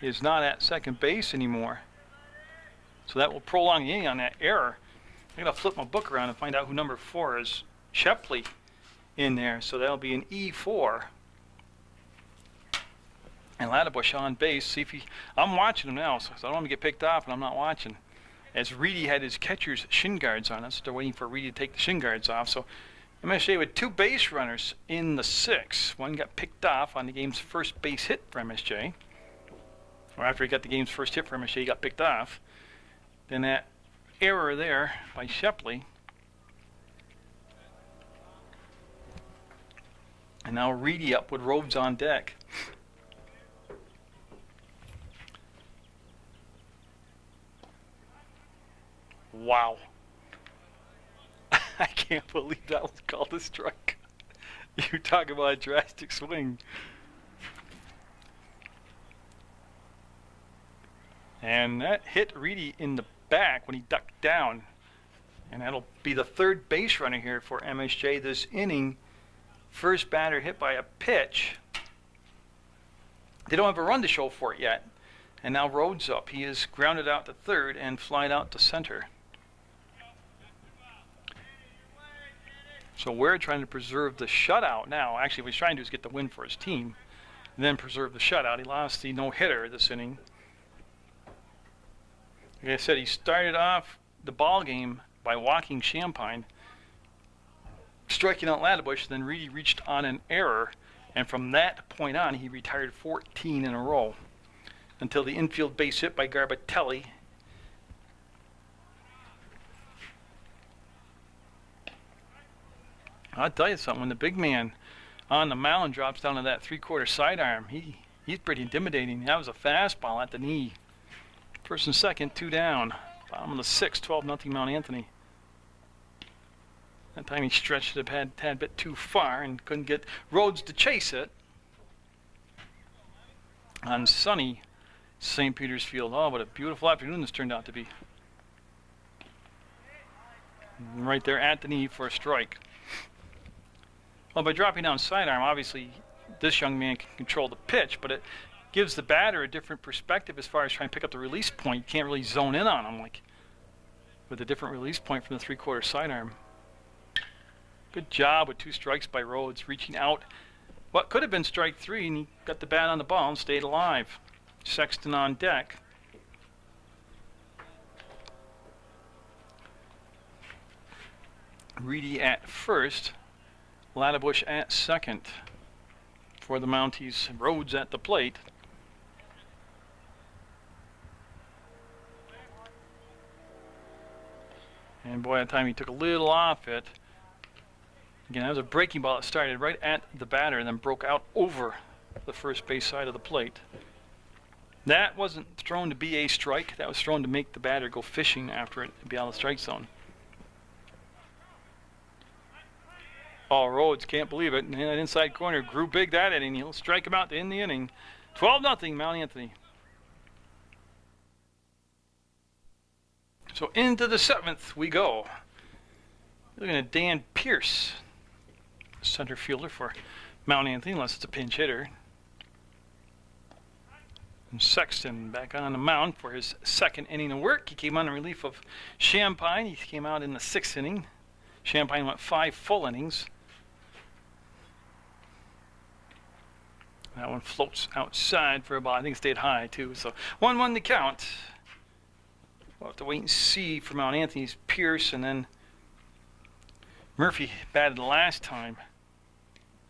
is not at second base anymore. So that will prolong the inning on that error. I'm going to flip my book around and find out who number 4 is. Shepley in there, so that'll be an E4. And Laddebush on base. See if he. I'm watching him now, so I don't want to get picked off, and I'm not watching. As Reedy had his catcher's shin guards on us, they're waiting for Reedy to take the shin guards off. So MSJ with 2 base runners in the 6th. One got picked off on the game's first base hit for MSJ. Or after he got the game's first hit for MSJ, he got picked off. Then that error there by Shepley. And now Reedy up with Rhodes on deck. Wow. I can't believe that was called a strike. You talk about a drastic swing. And that hit Reedy in the back when he ducked down. And that'll be the 3rd base runner here for MSJ this inning. First batter hit by a pitch. They don't have a run to show for it yet. And now Rhodes up. He is grounded out to 3rd and flied out to center. So we're trying to preserve the shutout now. Actually, what he's trying to do is get the win for his team, and then preserve the shutout. He lost the no-hitter this inning. Like I said, he started off the ball game by walking Champagne, striking out Laddebush. Then Reedy reached on an error, and from that point on, he retired 14 in a row until the infield base hit by Garbatelli. I'll tell you something, when the big man on the mound drops down to that 3/4 sidearm, he's pretty intimidating. That was a fastball at the knee. First and second, 2 down. Bottom of the 6th, 12-0 Mount Anthony. That time he stretched it a tad bit too far and couldn't get Rhodes to chase it. On sunny St. Peter's Field. Oh, what a beautiful afternoon this turned out to be. Right there at the knee for a strike. Well, by dropping down sidearm, obviously this young man can control the pitch, but it gives the batter a different perspective as far as trying to pick up the release point. You can't really zone in on him like with a different release point from the 3/4 sidearm. Good job with 2 strikes by Rhodes, reaching out what could have been strike 3, and he got the bat on the ball and stayed alive. Sexton on deck. Reedy at first. Laddebush at second for the Mounties. Rhodes at the plate. And boy, that time he took a little off it. Again, that was a breaking ball that started right at the batter and then broke out over the first base side of the plate. That wasn't thrown to be a strike. That was thrown to make the batter go fishing after it and be out of the strike zone. Oh, Rhodes, can't believe it. And that inside corner grew big that inning. He'll strike him out to end the inning. 12-0 Mount Anthony. So into the 7th we go. Looking at Dan Pierce, center fielder for Mount Anthony, unless it's a pinch hitter. And Sexton back on the mound for his 2nd inning of work. He came on in relief of Champagne. He came out in the 6th inning. Champagne went 5 full innings. That one floats outside for a ball. I think it stayed high too. So 1-1 to count. We'll have to wait and see for Mount Anthony's Pierce, and then Murphy batted the last time.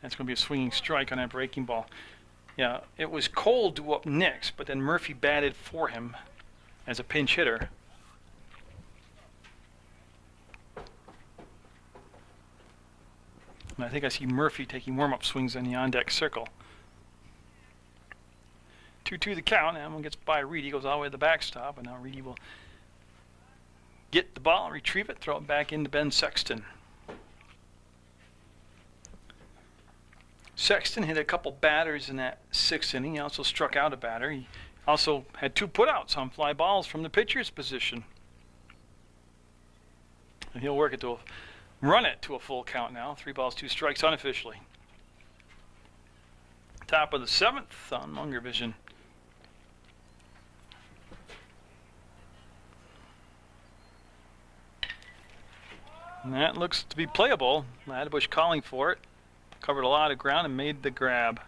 That's going to be a swinging strike on that breaking ball. Yeah, it was Cole due up next, but then Murphy batted for him as a pinch hitter. And I think I see Murphy taking warm-up swings in the on-deck circle. 2-2 the count. That one gets by Reedy, goes all the way to the backstop, and now Reedy will get the ball, retrieve it, throw it back into Ben Sexton. Sexton hit a couple batters in that 6th inning. He also struck out a batter. He also had 2 putouts on fly balls from the pitcher's position. And he'll run it to a full count now. 3 balls, 2 strikes unofficially. Top of the 7th on Munger Vision. And that looks to be playable. Ladebush calling for it. Covered a lot of ground and made the grab.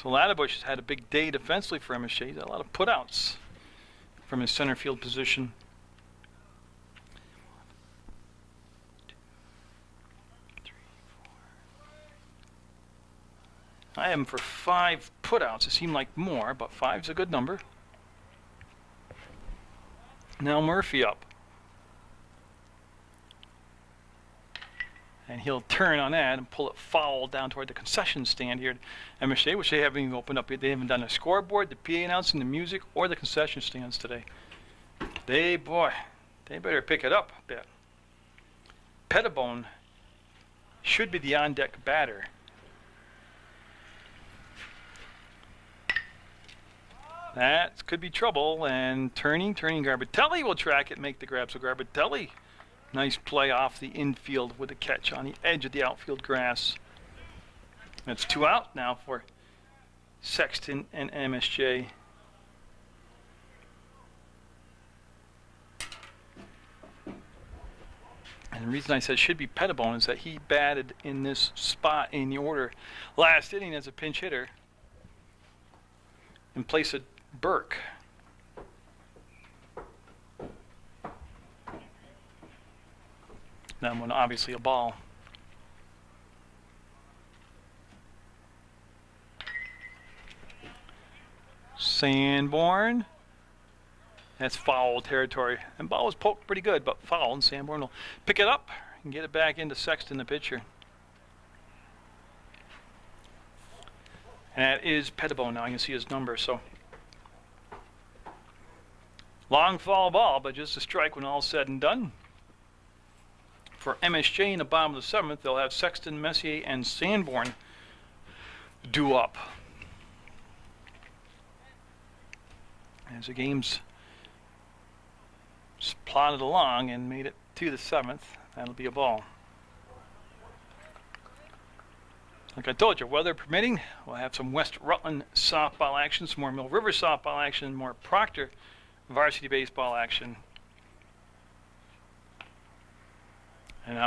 So Ladebush has had a big day defensively for MSJ. He's had a lot of putouts from his center field position. I have him for 5 putouts. It seemed like more, but 5's a good number. Now Murphy up. And he'll turn on that and pull it foul down toward the concession stand here at MSJ, which they haven't even opened up yet. They haven't done a scoreboard, the PA announcing, the music, or the concession stands today. They better pick it up a bit. Pettibone should be the on-deck batter. That could be trouble, and turning Garbitelli will track it, make the grab. So Garbitelli, nice play off the infield with a catch on the edge of the outfield grass. That's 2 out now for Sexton and MSJ. And the reason I said should be Pettibone is that he batted in this spot in the order last inning as a pinch hitter in place of Burke. That one obviously a ball. Sanborn. That's foul territory. And ball was poked pretty good, but foul, and Sanborn will pick it up and get it back into Sexton, the pitcher. And that is Pettibone now. You can see his number. So long foul ball, but just a strike when all's said and done. For MSJ in the bottom of the 7th, they'll have Sexton, Messier, and Sanborn due up. As the game's plodded along and made it to the 7th, that'll be a ball. Like I told you, weather permitting, we'll have some West Rutland softball action, some more Mill River softball action, more Proctor varsity baseball action. And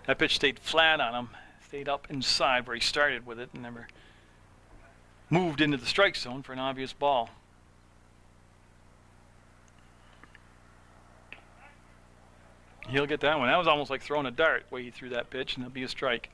that pitch stayed flat on him, stayed up inside where he started with it and never moved into the strike zone for an obvious ball. He'll get that one. That was almost like throwing a dart, the way he threw that pitch, and it'll be a strike.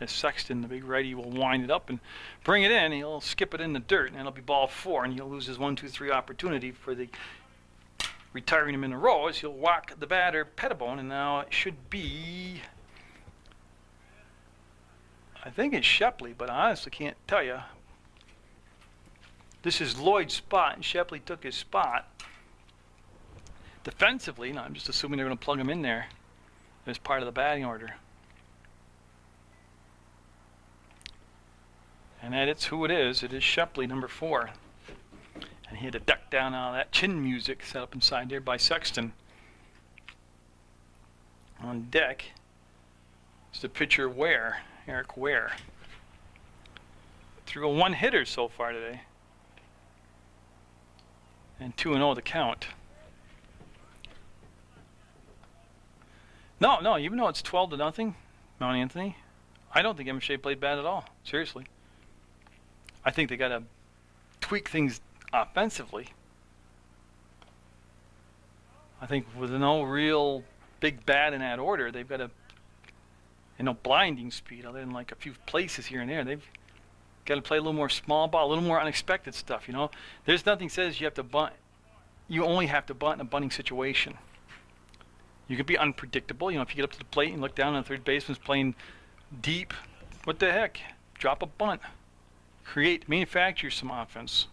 As Sexton, the big righty, will wind it up and bring it in. He'll skip it in the dirt, and it'll be ball 4, and he'll lose his 1-2-3 opportunity for the retiring him in a row as he'll walk the batter, Pettibone, and now it should be, I think it's Shepley, but I honestly can't tell you. This is Lloyd's spot, and Shepley took his spot. Defensively, no, I'm just assuming they're going to plug him in there as part of the batting order. And it's who it is. It is Shepley, number 4. And he had to duck down out of that chin music set up inside there by Sexton. On deck is the pitcher Eric Ware. Threw a 1-hitter so far today. And 2-0 the count. No, even though it's 12-0, Mount Anthony, I don't think MSJ played bad at all. Seriously. I think they got to tweak things offensively. I think with no real big bat in that order, they've got no blinding speed other than like a few places here and there. They've got to play a little more small ball, a little more unexpected stuff, There's nothing says you have to bunt. You only have to bunt in a bunting situation. You could be unpredictable. If you get up to the plate and look down on the third baseman's playing deep, what the heck? Drop a bunt. Manufacture some offense.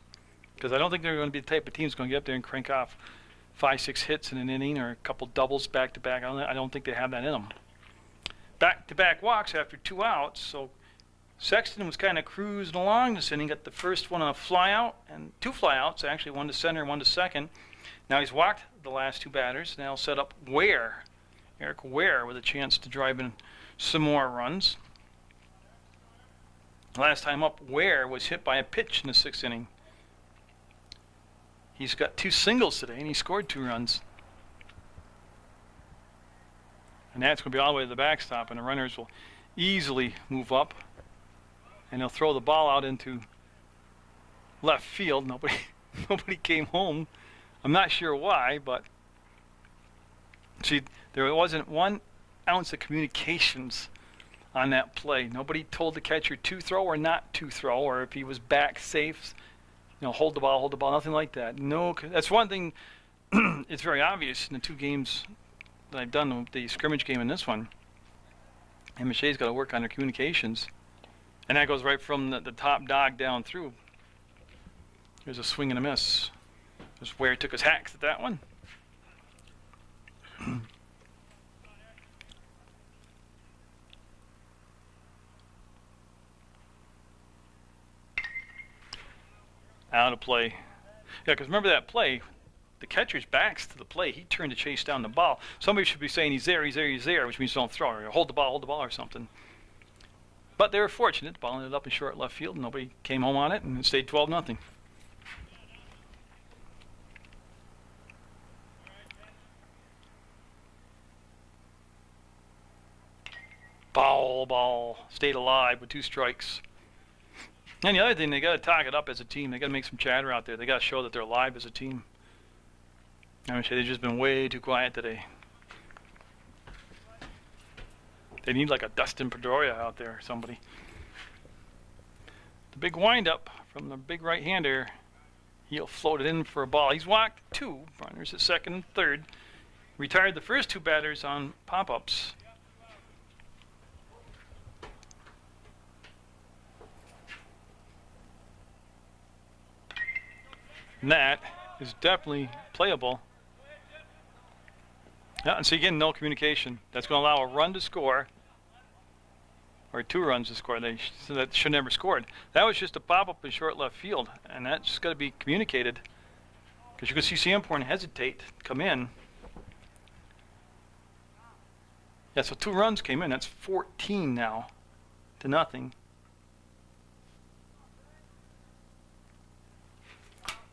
Because I don't think they're going to be the type of team that's going to get up there and crank off 5-6 hits in an inning or a couple doubles back to back. I don't think they have that in them. Back-to-back walks after 2 outs, so Sexton was kind of cruising along this inning. Got the first one on a fly out, and 2 flyouts actually, 1 to center, 1 to second. Now he's walked the last 2 batters. Now set up Eric Ware, with a chance to drive in some more runs. Last time up, Ware was hit by a pitch in the 6th inning. He's got 2 singles today, and he scored 2 runs. And that's going to be all the way to the backstop, and the runners will easily move up. And he'll throw the ball out into left field. Nobody came home. I'm not sure why, but see, there wasn't 1 ounce of communications on that play. Nobody told the catcher to throw or not to throw, or if he was back safe, hold the ball, nothing like that. No, that's one thing. It's very obvious in the 2 games that I've done, the scrimmage game and this one. MSJ's got to work on their communications. And that goes right from the top dog down through. Here's a swing and a miss. That's where he took his hacks at that one. Out of play. Yeah, because remember that play, the catcher's back's to the play. He turned to chase down the ball. Somebody should be saying he's there, which means don't throw, or hold the ball or something. But they were fortunate. The ball ended up in short left field. Nobody came home on it, and it stayed 12-0. Foul ball. Stayed alive with 2 strikes. And the other thing, they got to talk it up as a team. They got to make some chatter out there. They got to show that they're alive as a team. I'm sure they've just been way too quiet today. They need like a Dustin Pedroia out there or somebody. The big windup from the big right-hander. He'll float it in for a ball. He's walked 2 runners at second and third. Retired the first 2 batters on pop-ups. And that is definitely playable. Yeah, and so again, no communication. That's going to allow a run to score, or 2 runs to score. So that should never scored. That was just a pop-up in short left field, and that's got to be communicated. Because you can see Samporn hesitate, come in. Yeah, so 2 runs came in. That's 14 now to nothing.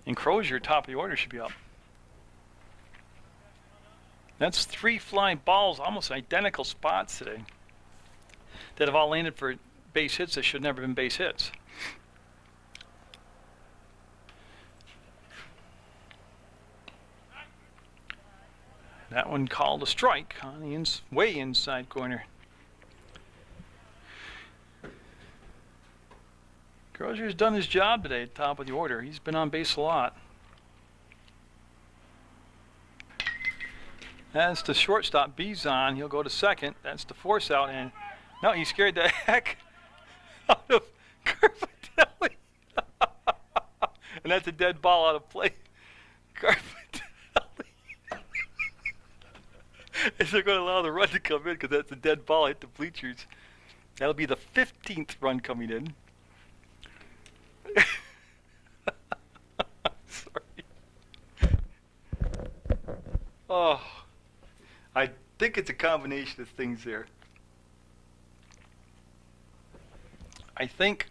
And Crozier, top of the order, should be up. That's 3 flying balls, almost identical spots today, that have all landed for base hits that should never have been base hits. That one called a strike on the way inside corner. Crozier's done his job today at top of the order. He's been on base a lot. That's the shortstop, Bizon. He'll go to second. That's the force out. And no, he scared the heck out of Carpatelli. And that's a dead ball out of play. Carpatelli. Is they're going to allow the run to come in because that's a dead ball hit the bleachers. That'll be the 15th run coming in. Sorry. Oh, I think it's a combination of things there. I think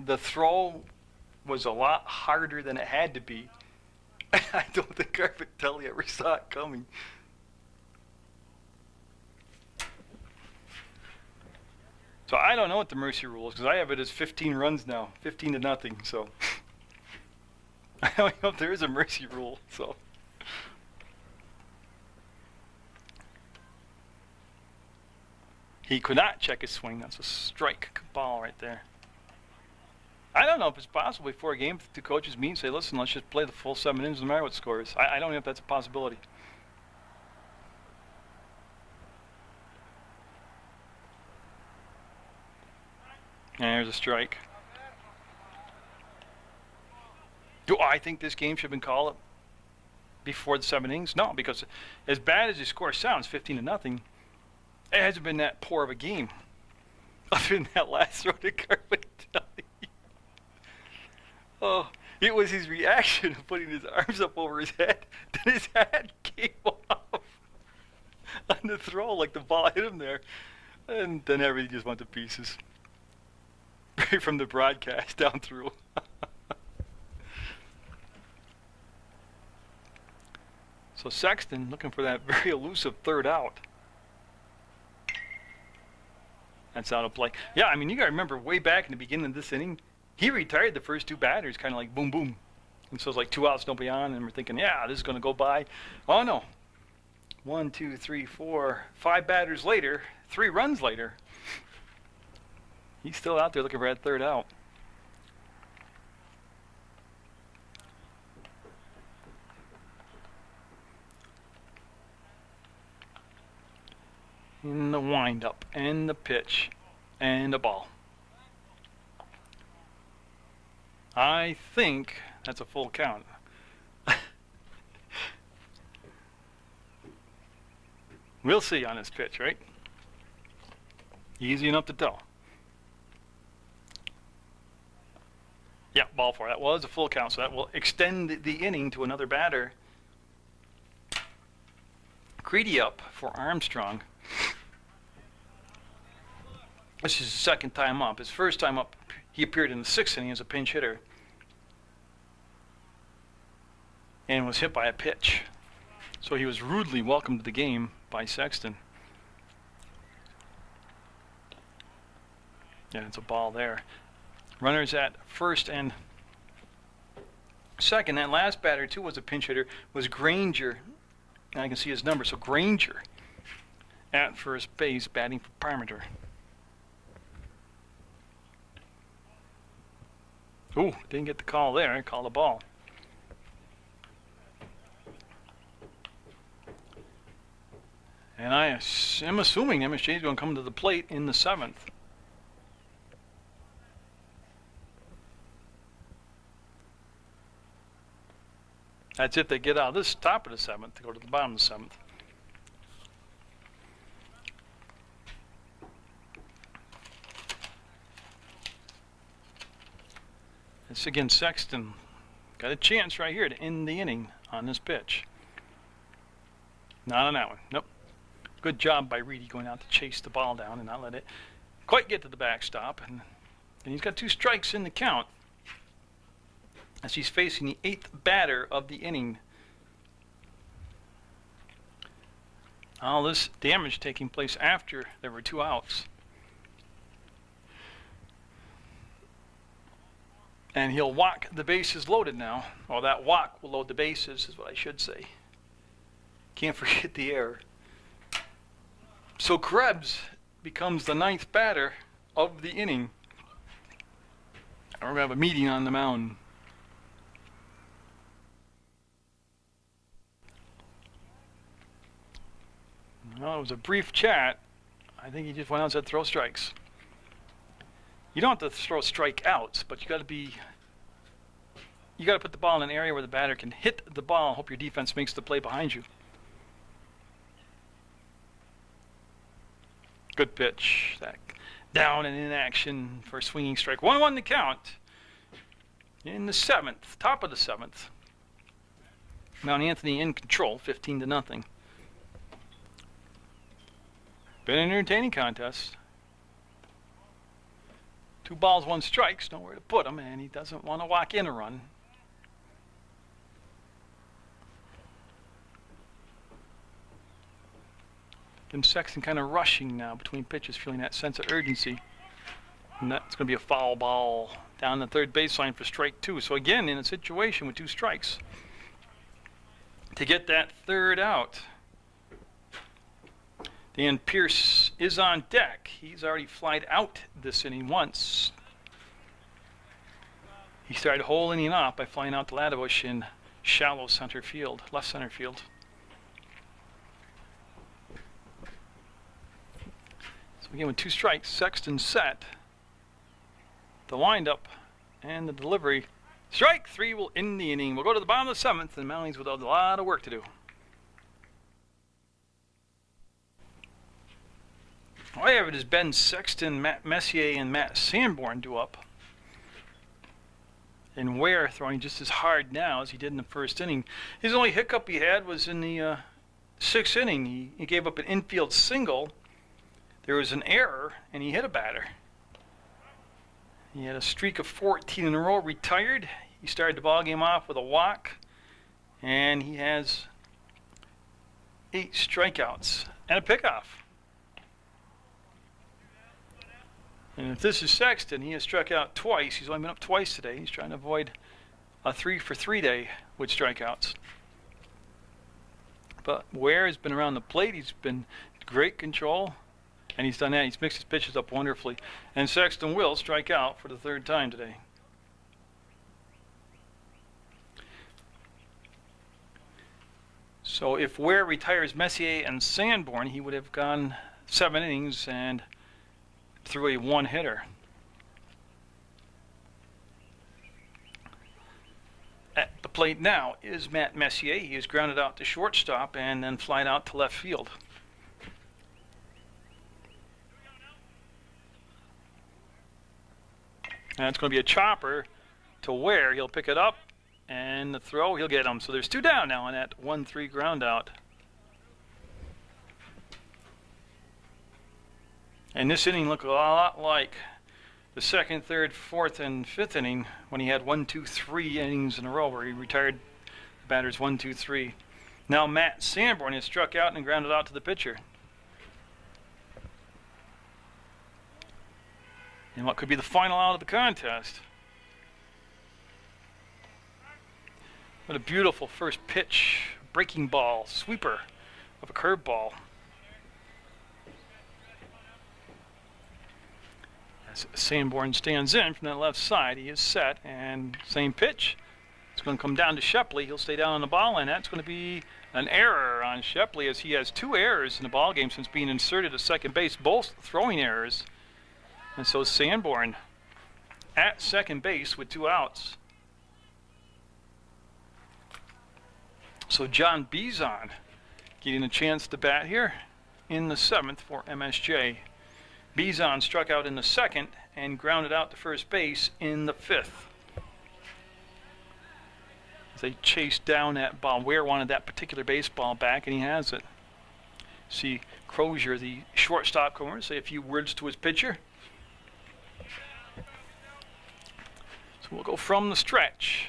the throw was a lot harder than it had to be. I don't think Carpatelli ever saw it coming. So I don't know what the mercy rule is because I have it as 15 runs now, 15-0. So I don't know if there is a mercy rule. So he could not check his swing. That's a strike ball right there. I don't know if it's possible before a game if the 2 coaches meet and say, listen, let's just play the full 7 innings no matter what score is. I don't know if that's a possibility. And there's a strike. I think this game should have been called before the 7 innings? No, because as bad as the score sounds, 15-0, it hasn't been that poor of a game. Other than that last throw to Carpenter. Oh, it was his reaction of putting his arms up over his head. Then his head came off on the throw like the ball hit him there. And then everything just went to pieces. Right from the broadcast down through. So Sexton looking for that very elusive third out. That's out of play. Yeah, I mean, you got to remember way back in the beginning of this inning, he retired the first 2 batters, kind of like boom, boom. And so it's like 2 outs, nobody on, and we're thinking, yeah, this is going to go by. Oh, no. 1, 2, 3, 4, 5 batters later, 3 runs later, he's still out there looking for that third out. In the windup, and the pitch, and the ball. I think that's a full count. We'll see on this pitch, right? Easy enough to tell. Yeah, ball 4. That was a full count, so that will extend the inning to another batter. Creedy up for Armstrong. This is his second time up. His first time up, he appeared in the 6th inning as a pinch hitter and was hit by a pitch. So he was rudely welcomed to the game by Sexton. Yeah, it's a ball there. Runners at first and second. That last batter, too, was a pinch hitter, was Granger. And I can see his number. So Granger at first base, batting for Parmenter. Ooh, didn't get the call there. Called a ball. And I am assuming MSJ is going to come to the plate in the 7th. That's if they get out of this top of the 7th to go to the bottom of the 7th. It's again Sexton. Got a chance right here to end the inning on this pitch. Not on that one. Nope. Good job by Reedy going out to chase the ball down and not let it quite get to the backstop. And he's got 2 strikes in the count as he's facing the 8th batter of the inning. All this damage taking place after there were 2 outs. And he'll walk the bases loaded now. Or that walk will load the bases is what I should say. Can't forget the error. So Krebs becomes the 9th batter of the inning. And we're going to have a meeting on the mound. Well, it was a brief chat. I think he just went out and said throw strikes. You don't have to throw strikeouts, but you got to put the ball in an area where the batter can hit the ball and hope your defense makes the play behind you. Good pitch. That down and in action for a swinging strike. 1-1 to count in the 7th, top of the 7th. Mount Anthony in control, 15-0. Been an entertaining contest. 2 balls, 1 strikes, nowhere to put him, and he doesn't want to walk in a run. And Sexton kind of rushing now between pitches, feeling that sense of urgency. And that's going to be a foul ball down the 3rd baseline for strike 2. So again, in a situation with 2 strikes, to get that 3rd out. Dan Pierce is on deck. He's already flied out this inning once. He started the whole inning off by flying out to Ladbush in shallow center field, left center field. So again, with 2 strikes, Sexton set. The windup and the delivery Strike 3 will end the inning. We'll go to the bottom of the 7th, and Mounties with a lot of work to do. All I have is Ben Sexton, Matt Messier, and Matt Sanborn due up. And Ware throwing just as hard now as he did in the first inning. His only hiccup he had was in the 6th inning. He gave up an infield single. There was an error, and he hit a batter. He had a streak of 14 in a row, retired. He started the ball game off with a walk, and he has 8 strikeouts and a pickoff. And if this is Sexton, he has struck out twice. He's only been up twice today. He's trying to avoid a 3-for-3 day with strikeouts. But Ware has been around the plate. He's been great control, and he's done that. He's mixed his pitches up wonderfully. And Sexton will strike out for the 3rd time today. So if Ware retires Messier and Sanborn, he would have gone 7 innings and threw a 1-hitter. At the plate now is Matt Messier. He is grounded out to shortstop and then flied out to left field. And it's going to be a chopper to Ware. He'll pick it up, and the throw, he'll get him. So there's 2 down now on that 1-3 ground out. And this inning looked a lot like the 2nd, 3rd, 4th, and 5th inning when he had 1, 2, 3 innings in a row where he retired the batters 1, 2, 3. Now Matt Sanborn has struck out and grounded out to the pitcher. And what could be the final out of the contest. What a beautiful first pitch, breaking ball, sweeper of a curveball. As Sanborn stands in from that left side, he is set, and same pitch. It's going to come down to Shepley. He'll stay down on the ball, and that's going to be an error on Shepley, as he has 2 errors in the ball game since being inserted at second base, both throwing errors. And so Sanborn at second base with 2 outs. So John Bizon getting a chance to bat here in the 7th for MSJ. Bizon struck out in the 2nd and grounded out to first base in the 5th. As they chased down that ball. Ware wanted that particular baseball back, and he has it. See Crozier, the shortstop corner, say a few words to his pitcher. So we'll go from the stretch.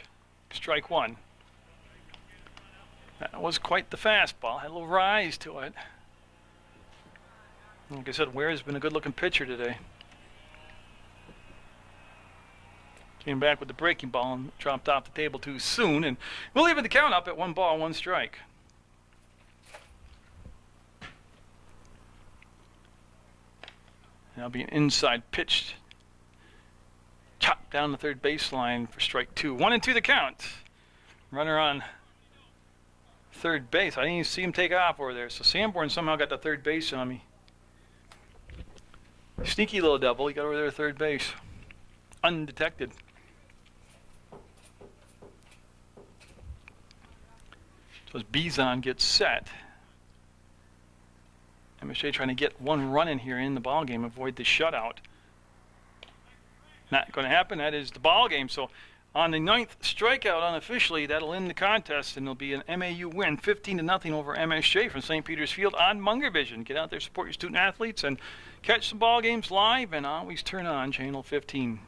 Strike 1. That was quite the fastball. Had a little rise to it. Like I said, Ware's been a good-looking pitcher today. Came back with the breaking ball and dropped off the table too soon, and we'll even the count up at 1 ball, 1 strike. That'll be an inside pitch. Chopped down the 3rd baseline for strike 2. 1-2 the count. Runner on 3rd base. I didn't even see him take off over there. So Sanborn somehow got the 3rd base on me. Sneaky little double. He got over there at 3rd base. Undetected. So as Bizon gets set, MSJ trying to get 1 run in here in the ball game, avoid the shutout. Not going to happen. That is the ball game. So on the 9th strikeout unofficially, that'll end the contest, and it'll be an MAU win, 15-0 over MSJ from St. Peter's Field on Munger Vision. Get out there, support your student athletes, and catch some ball games live, and always turn on Channel 15.